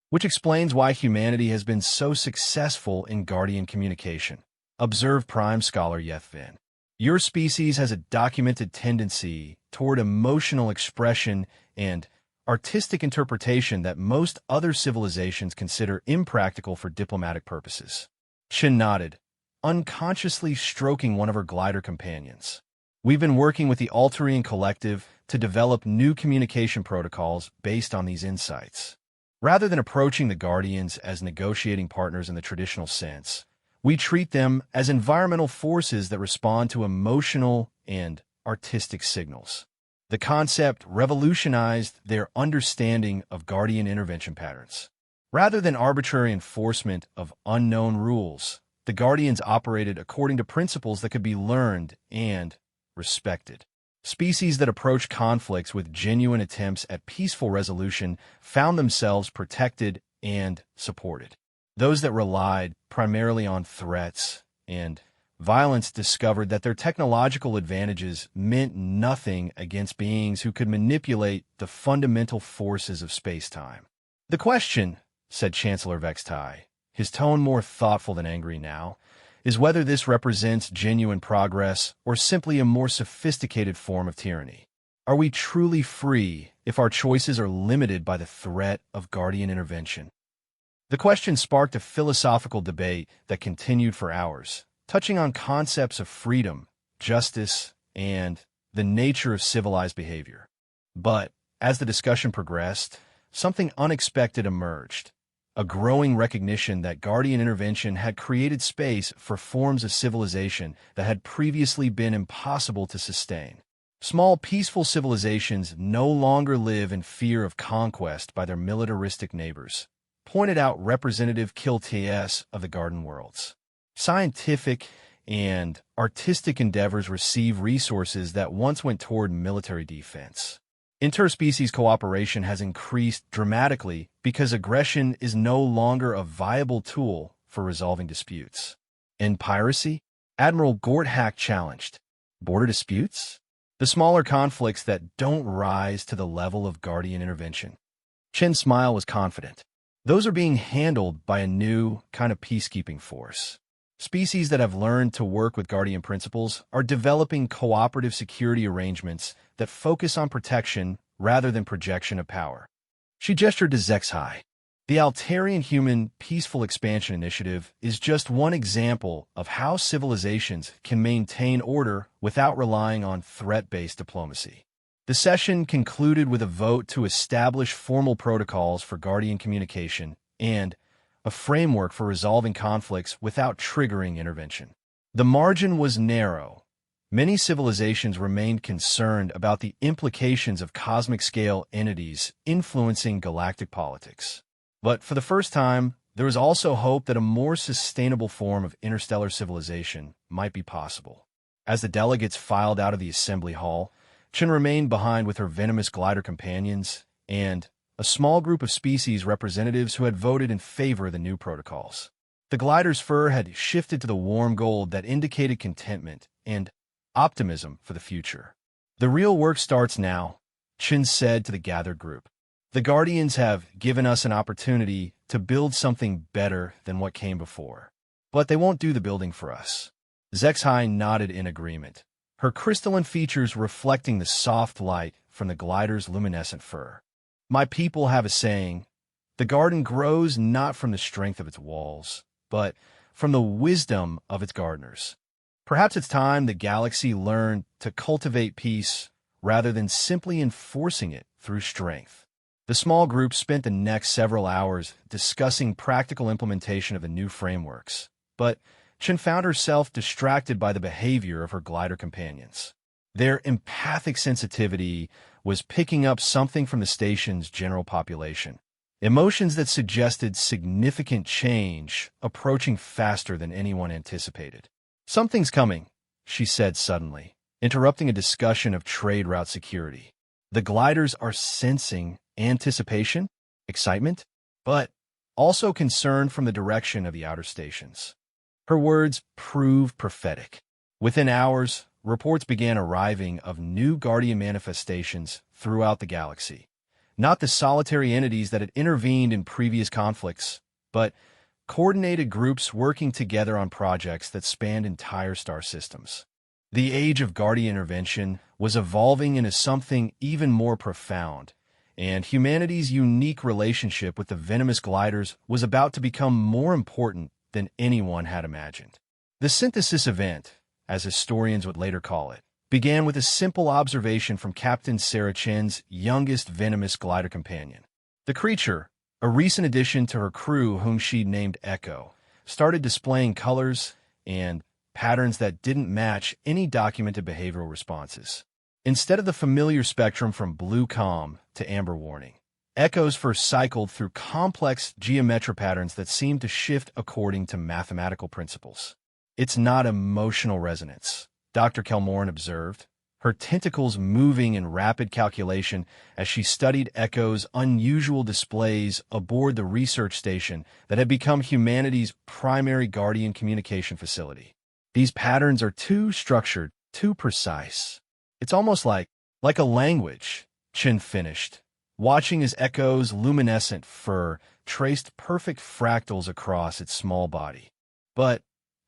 which explains why humanity has been so successful in Guardian communication. Observed Prime Scholar Yethvin. Your species has a documented tendency toward emotional expression and artistic interpretation that most other civilizations consider impractical for diplomatic purposes. Chen nodded, unconsciously stroking one of her glider companions. We've been working with the Alterian Collective to develop new communication protocols based on these insights. Rather than approaching the Guardians as negotiating partners in the traditional sense, we treat them as environmental forces that respond to emotional and artistic signals. The concept revolutionized their understanding of Guardian intervention patterns. Rather than arbitrary enforcement of unknown rules, the Guardians operated according to principles that could be learned and respected. Species that approached conflicts with genuine attempts at peaceful resolution found themselves protected and supported. Those that relied primarily on threats and violence discovered that their technological advantages meant nothing against beings who could manipulate the fundamental forces of space-time. The question, said Chancellor Vextai, his tone more thoughtful than angry now, is whether this represents genuine progress or simply a more sophisticated form of tyranny. Are we truly free if our choices are limited by the threat of Guardian intervention? The question sparked a philosophical debate that continued for hours, touching on concepts of freedom, justice, and the nature of civilized behavior. But as the discussion progressed, something unexpected emerged. A growing recognition that Guardian intervention had created space for forms of civilization that had previously been impossible to sustain. Small, peaceful civilizations no longer live in fear of conquest by their militaristic neighbors, pointed out Representative Kilts of the Garden Worlds. Scientific and artistic endeavors receive resources that once went toward military defense. Interspecies cooperation has increased dramatically because aggression is no longer a viable tool for resolving disputes. In piracy, Admiral Gorthak challenged, border disputes? The smaller conflicts that don't rise to the level of Guardian intervention. Chen's smile was confident. Those are being handled by a new kind of peacekeeping force. Species that have learned to work with Guardian principles are developing cooperative security arrangements that focus on protection rather than projection of power. She gestured to Zexhai. The Altarian Human Peaceful Expansion Initiative is just one example of how civilizations can maintain order without relying on threat-based diplomacy. The session concluded with a vote to establish formal protocols for Guardian communication and a framework for resolving conflicts without triggering intervention. The margin was narrow. Many civilizations remained concerned about the implications of cosmic-scale entities influencing galactic politics. But for the first time, there was also hope that a more sustainable form of interstellar civilization might be possible. As the delegates filed out of the assembly hall, Chen remained behind with her venomous glider companions and a small group of species representatives who had voted in favor of the new protocols. The glider's fur had shifted to the warm gold that indicated contentment and optimism for the future. "The real work starts now," Chen said to the gathered group. "The Guardians have given us an opportunity to build something better than what came before. But they won't do the building for us." Zexhai nodded in agreement, her crystalline features reflecting the soft light from the glider's luminescent fur. "My people have a saying, the garden grows not from the strength of its walls, but from the wisdom of its gardeners. Perhaps it's time the galaxy learned to cultivate peace rather than simply enforcing it through strength." The small group spent the next several hours discussing practical implementation of the new frameworks, but Chen found herself distracted by the behavior of her glider companions. Their empathic sensitivity was picking up something from the station's general population, emotions that suggested significant change approaching faster than anyone anticipated. "Something's coming," she said suddenly, interrupting a discussion of trade route security. The gliders are sensing anticipation, excitement, but also concern from the direction of the outer stations. Her words proved prophetic. Within hours, reports began arriving of new Guardian manifestations throughout the galaxy. Not the solitary entities that had intervened in previous conflicts, but coordinated groups working together on projects that spanned entire star systems. The age of Guardian intervention was evolving into something even more profound, and humanity's unique relationship with the venomous gliders was about to become more important than anyone had imagined. The synthesis event, as historians would later call it, began with a simple observation from Captain Sarah Chen's youngest venomous glider companion. The creature, a recent addition to her crew whom she'd named Echo, started displaying colors and patterns that didn't match any documented behavioral responses. Instead of the familiar spectrum from blue calm to amber warning, Echoes first cycled through complex geometric patterns that seemed to shift according to mathematical principles. "It's not emotional resonance," Dr. Kelmoran observed, her tentacles moving in rapid calculation as she studied Echo's unusual displays aboard the research station that had become humanity's primary Guardian communication facility. "These patterns are too structured, too precise. It's almost like a language," Chen finished, watching as Echo's luminescent fur traced perfect fractals across its small body. But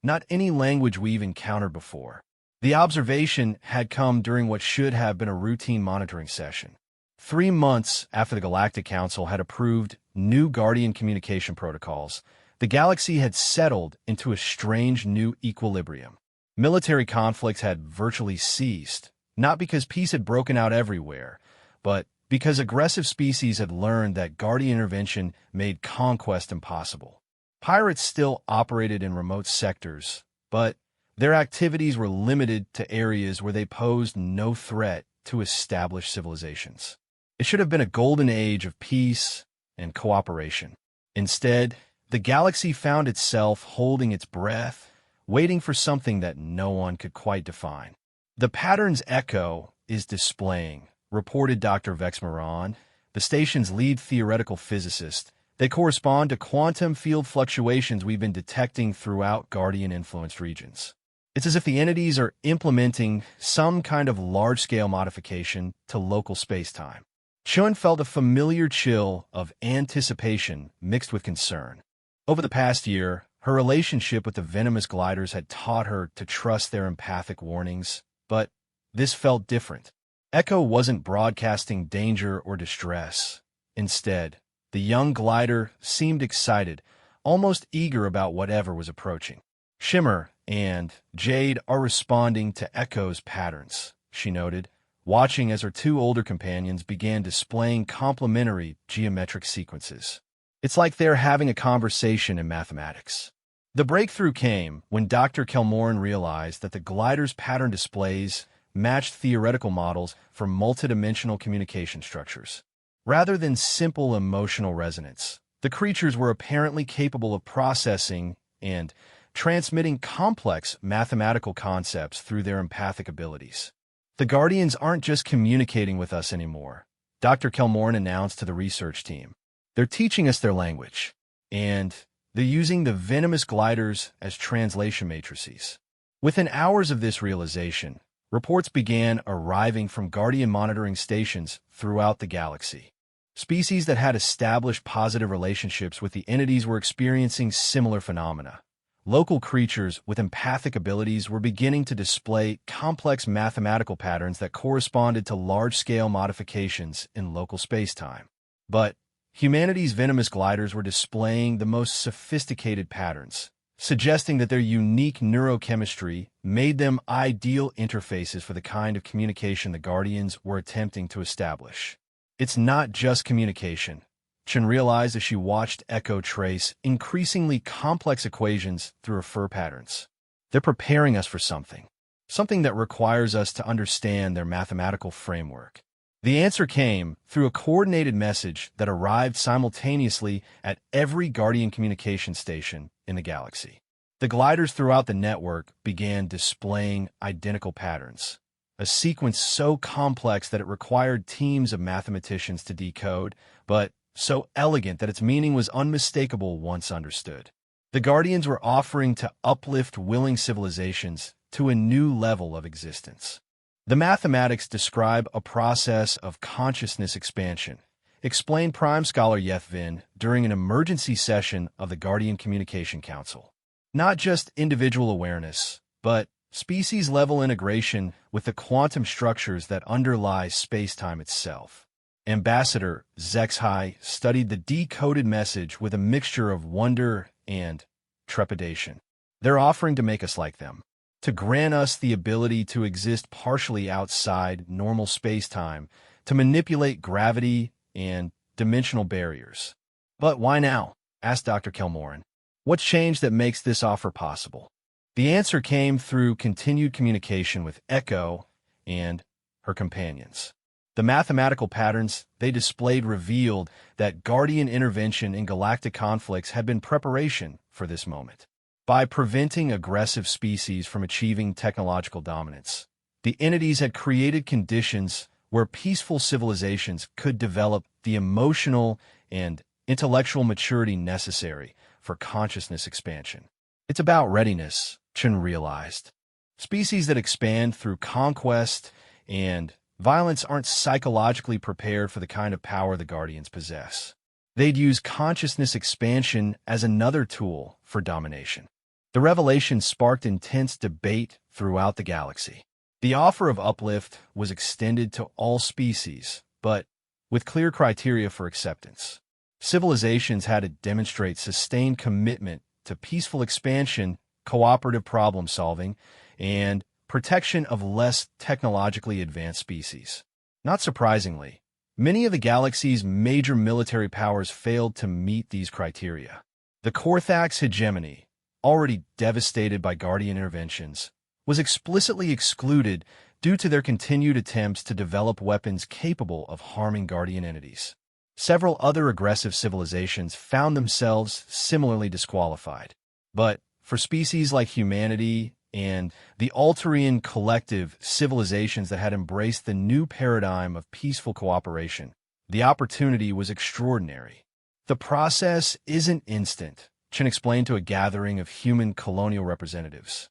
not any language we've encountered before. The observation had come during what should have been a routine monitoring session. 3 months after the Galactic Council had approved new Guardian communication protocols, the galaxy had settled into a strange new equilibrium. Military conflicts had virtually ceased, not because peace had broken out everywhere, but because aggressive species had learned that Guardian intervention made conquest impossible. Pirates still operated in remote sectors, but their activities were limited to areas where they posed no threat to established civilizations. It should have been a golden age of peace and cooperation. Instead, the galaxy found itself holding its breath, waiting for something that no one could quite define. "The patterns Echo is displaying," reported Dr. Vexmaron, the station's lead theoretical physicist. "They correspond to quantum field fluctuations we've been detecting throughout Guardian-influenced regions. It's as if the entities are implementing some kind of large-scale modification to local space-time." Chun felt a familiar chill of anticipation mixed with concern. Over the past year, her relationship with the venomous gliders had taught her to trust their empathic warnings, but this felt different. Echo wasn't broadcasting danger or distress. Instead, the young glider seemed excited, almost eager about whatever was approaching. "Shimmer and Jade are responding to Echo's patterns," she noted, watching as her 2 older companions began displaying complementary geometric sequences. It's like they're having a conversation in mathematics. The breakthrough came when Dr. Kelmoran realized that the glider's pattern displays matched theoretical models for multidimensional communication structures. Rather than simple emotional resonance, the creatures were apparently capable of processing and transmitting complex mathematical concepts through their empathic abilities. The Guardians aren't just communicating with us anymore, Dr. Kelmoran announced to the research team. They're teaching us their language, and they're using the Venomous gliders as translation matrices. Within hours of this realization, reports began arriving from Guardian monitoring stations throughout the galaxy. Species that had established positive relationships with the entities were experiencing similar phenomena. Local creatures with empathic abilities were beginning to display complex mathematical patterns that corresponded to large-scale modifications in local space-time. But humanity's Venomous gliders were displaying the most sophisticated patterns, suggesting that their unique neurochemistry made them ideal interfaces for the kind of communication the Guardians were attempting to establish. It's not just communication, Chen realized as she watched Echo trace increasingly complex equations through her fur patterns. They're preparing us for something that requires us to understand their mathematical framework. The answer came through a coordinated message that arrived simultaneously at every Guardian communication station in the galaxy. The gliders throughout the network began displaying identical patterns, a sequence so complex that it required teams of mathematicians to decode, but so elegant that its meaning was unmistakable once understood. The Guardians were offering to uplift willing civilizations to a new level of existence. The mathematics describe a process of consciousness expansion, explained Prime Scholar Yethvin during an emergency session of the Guardian Communication Council. Not just individual awareness, but species-level integration with the quantum structures that underlie space-time itself. Ambassador Zexhai studied the decoded message with a mixture of wonder and trepidation. They're offering to make us like them, to grant us the ability to exist partially outside normal space-time, to manipulate gravity and dimensional barriers. But why now? Asked Dr. Kelmoran. What's changed that makes this offer possible? The answer came through continued communication with Echo and her companions. The mathematical patterns they displayed revealed that Guardian intervention in galactic conflicts had been preparation for this moment. By preventing aggressive species from achieving technological dominance, the entities had created conditions where peaceful civilizations could develop the emotional and intellectual maturity necessary for consciousness expansion. It's about readiness, Chen realized. Species that expand through conquest and violence aren't psychologically prepared for the kind of power the Guardians possess. They'd use consciousness expansion as another tool for domination. The revelation sparked intense debate throughout the galaxy. The offer of uplift was extended to all species, but with clear criteria for acceptance. Civilizations had to demonstrate sustained commitment to peaceful expansion, cooperative problem-solving, and protection of less technologically advanced species. Not surprisingly, many of the galaxy's major military powers failed to meet these criteria. The Korthax hegemony, already devastated by Guardian interventions, was explicitly excluded due to their continued attempts to develop weapons capable of harming Guardian entities. Several other aggressive civilizations found themselves similarly disqualified. But for species like humanity and the Altarian collective civilizations that had embraced the new paradigm of peaceful cooperation, the opportunity was extraordinary. The process isn't instant, Chen explained to a gathering of human colonial representatives.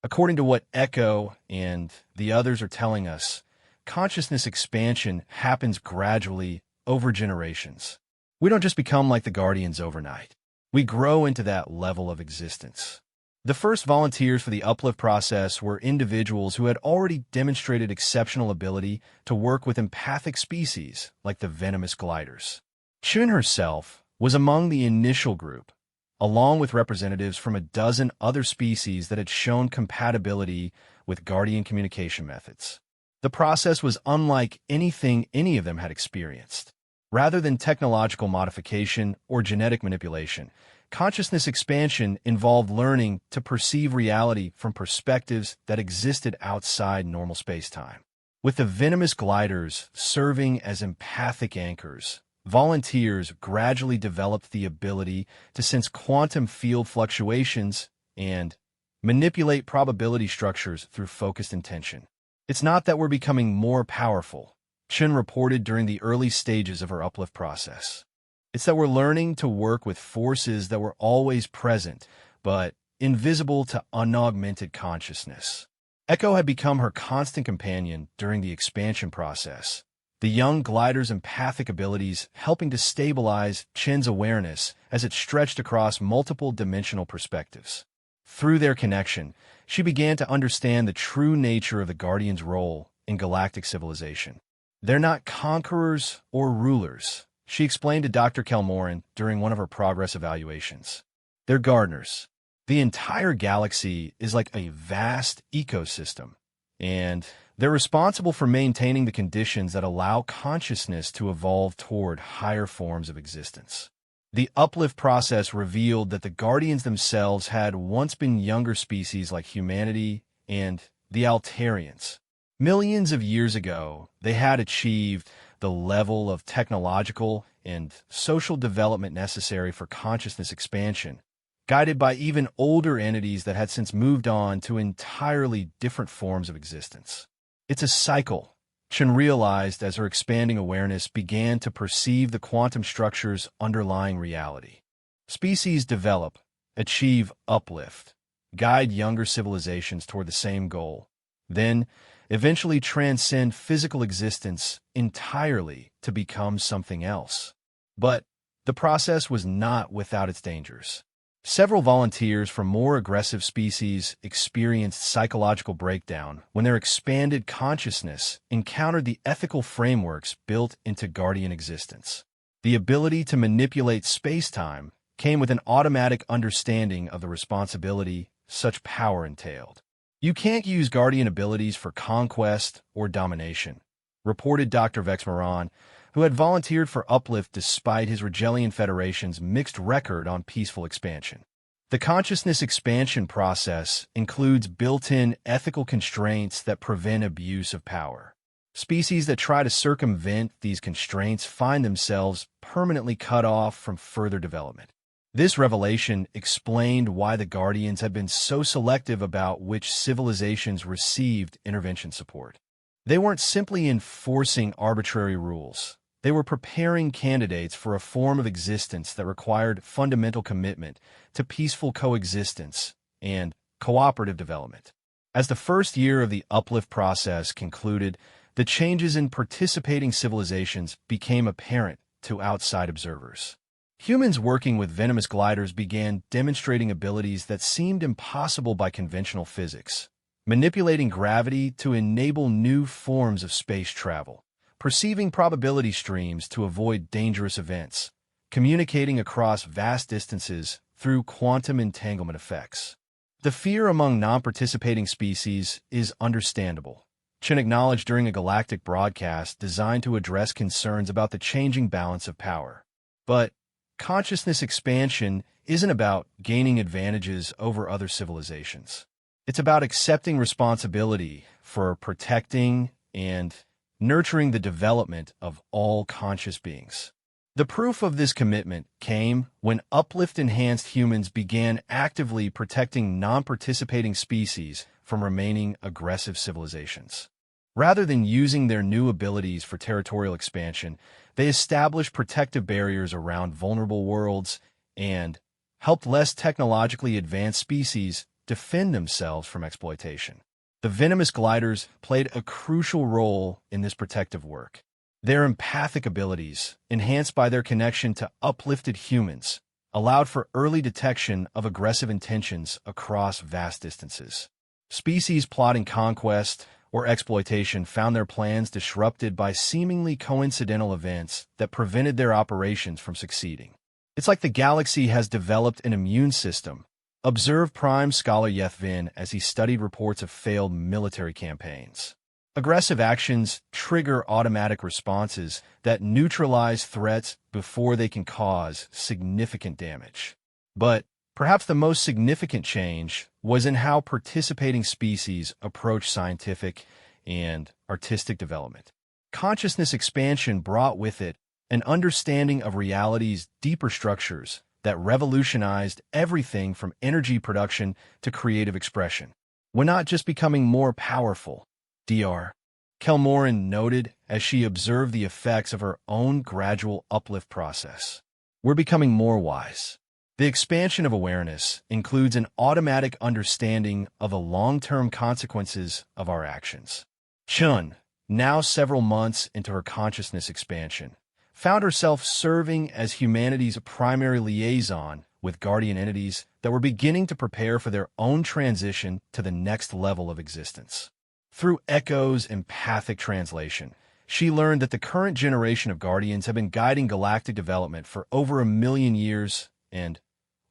According to what Echo and the others are telling us, consciousness expansion happens gradually over generations. We don't just become like the Guardians overnight. We grow into that level of existence. The first volunteers for the uplift process were individuals who had already demonstrated exceptional ability to work with empathic species like the Venomous gliders. Chun herself was among the initial group, along with representatives from a dozen other species that had shown compatibility with Guardian communication methods. The process was unlike anything any of them had experienced. Rather than technological modification or genetic manipulation, consciousness expansion involved learning to perceive reality from perspectives that existed outside normal space-time. With the Venomous gliders serving as empathic anchors, volunteers gradually developed the ability to sense quantum field fluctuations and manipulate probability structures through focused intention. It's not that we're becoming more powerful, Chen reported during the early stages of her uplift process. It's that we're learning to work with forces that were always present, but invisible to unaugmented consciousness. Echo had become her constant companion during the expansion process, the young glider's empathic abilities helping to stabilize Chen's awareness as it stretched across multiple dimensional perspectives. Through their connection, she began to understand the true nature of the Guardian's role in galactic civilization. They're not conquerors or rulers, she explained to Dr. Kelmoran during one of her progress evaluations. They're gardeners. The entire galaxy is like a vast ecosystem, and they're responsible for maintaining the conditions that allow consciousness to evolve toward higher forms of existence. The uplift process revealed that the Guardians themselves had once been younger species like humanity and the Altarians. Millions of years ago, they had achieved the level of technological and social development necessary for consciousness expansion, guided by even older entities that had since moved on to entirely different forms of existence. It's a cycle, Chen realized as her expanding awareness began to perceive the quantum structures underlying reality. Species develop, achieve uplift, guide younger civilizations toward the same goal, then eventually transcend physical existence entirely to become something else. But the process was not without its dangers. Several volunteers from more aggressive species experienced psychological breakdown when their expanded consciousness encountered the ethical frameworks built into Guardian existence. The ability to manipulate space-time came with an automatic understanding of the responsibility such power entailed. You can't use Guardian abilities for conquest or domination, reported Dr. Vexmaran, who had volunteered for Uplift despite his Regelian Federation's mixed record on peaceful expansion. The consciousness expansion process includes built-in ethical constraints that prevent abuse of power. Species that try to circumvent these constraints find themselves permanently cut off from further development. This revelation explained why the Guardians had been so selective about which civilizations received intervention support. They weren't simply enforcing arbitrary rules. They were preparing candidates for a form of existence that required fundamental commitment to peaceful coexistence and cooperative development. As the first year of the uplift process concluded, the changes in participating civilizations became apparent to outside observers. Humans working with Venomous gliders began demonstrating abilities that seemed impossible by conventional physics, manipulating gravity to enable new forms of space travel, perceiving probability streams to avoid dangerous events, communicating across vast distances through quantum entanglement effects. The fear among non-participating species is understandable, Chen acknowledged during a galactic broadcast designed to address concerns about the changing balance of power. But consciousness expansion isn't about gaining advantages over other civilizations. It's about accepting responsibility for protecting and nurturing the development of all conscious beings. The proof of this commitment came when uplift-enhanced humans began actively protecting non-participating species from remaining aggressive civilizations. Rather than using their new abilities for territorial expansion, they established protective barriers around vulnerable worlds and helped less technologically advanced species defend themselves from exploitation. The Venomous gliders played a crucial role in this protective work. Their empathic abilities, enhanced by their connection to uplifted humans, allowed for early detection of aggressive intentions across vast distances. Species plotting conquest or exploitation found their plans disrupted by seemingly coincidental events that prevented their operations from succeeding. It's like the galaxy has developed an immune system, observed Prime Scholar Yethvin as he studied reports of failed military campaigns. Aggressive actions trigger automatic responses that neutralize threats before they can cause significant damage. But perhaps the most significant change was in how participating species approach scientific and artistic development. Consciousness expansion brought with it an understanding of reality's deeper structures that revolutionized everything from energy production to creative expression. We're not just becoming more powerful, Dr. Kelmoran noted as she observed the effects of her own gradual uplift process. We're becoming more wise. The expansion of awareness includes an automatic understanding of the long-term consequences of our actions. Chun, now several months into her consciousness expansion, found herself serving as humanity's primary liaison with guardian entities that were beginning to prepare for their own transition to the next level of existence. Through Echo's empathic translation, she learned that the current generation of guardians have been guiding galactic development for over 1,000,000 years and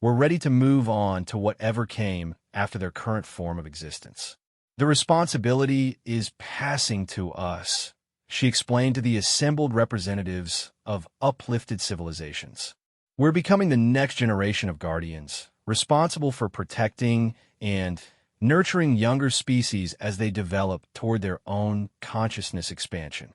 were ready to move on to whatever came after their current form of existence. The responsibility is passing to us, she explained to the assembled representatives of uplifted civilizations. We're becoming the next generation of guardians, responsible for protecting and nurturing younger species as they develop toward their own consciousness expansion.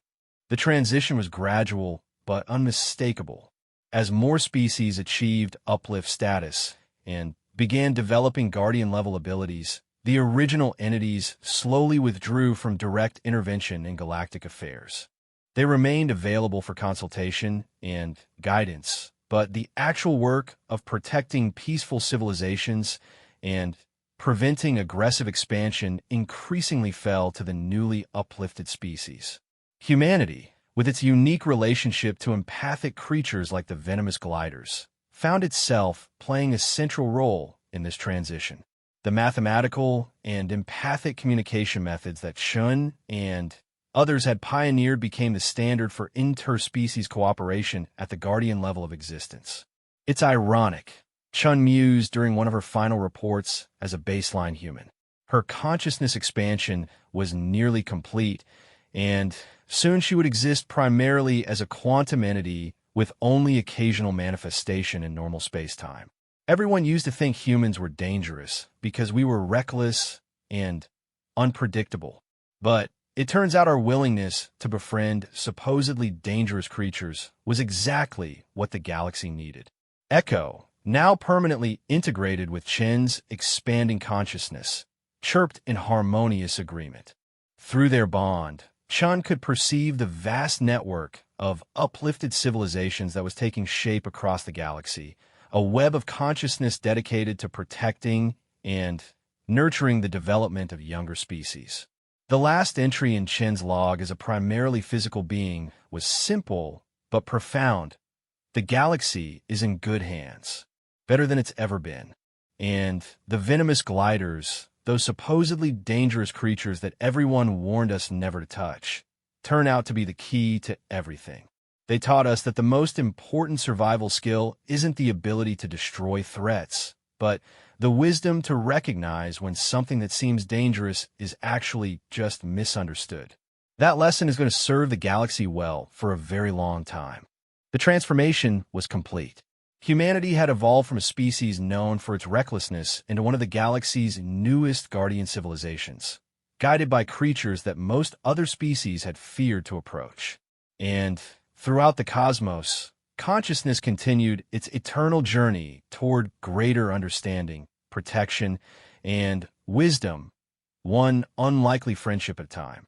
The transition was gradual but unmistakable. As more species achieved uplift status and began developing guardian-level abilities, the original entities slowly withdrew from direct intervention in galactic affairs. They remained available for consultation and guidance, but the actual work of protecting peaceful civilizations and preventing aggressive expansion increasingly fell to the newly uplifted species. Humanity, with its unique relationship to empathic creatures like the Venomous gliders, found itself playing a central role in this transition. The mathematical and empathic communication methods that Chun and others had pioneered became the standard for interspecies cooperation at the guardian level of existence. It's ironic, Chun mused during one of her final reports as a baseline human. Her consciousness expansion was nearly complete, and soon she would exist primarily as a quantum entity with only occasional manifestation in normal space-time. Everyone used to think humans were dangerous because we were reckless and unpredictable. But it turns out our willingness to befriend supposedly dangerous creatures was exactly what the galaxy needed. Echo, now permanently integrated with Chen's expanding consciousness, chirped in harmonious agreement. Through their bond, Chun could perceive the vast network of uplifted civilizations that was taking shape across the galaxy, a web of consciousness dedicated to protecting and nurturing the development of younger species. The last entry in Chen's log as a primarily physical being was simple but profound. The galaxy is in good hands, better than it's ever been. And the Venomous gliders, those supposedly dangerous creatures that everyone warned us never to touch, turn out to be the key to everything. They taught us that the most important survival skill isn't the ability to destroy threats, but the wisdom to recognize when something that seems dangerous is actually just misunderstood. That lesson is going to serve the galaxy well for a very long time. The transformation was complete. Humanity had evolved from a species known for its recklessness into one of the galaxy's newest guardian civilizations, guided by creatures that most other species had feared to approach. And throughout the cosmos, consciousness continued its eternal journey toward greater understanding, protection, and wisdom, one unlikely friendship at a time.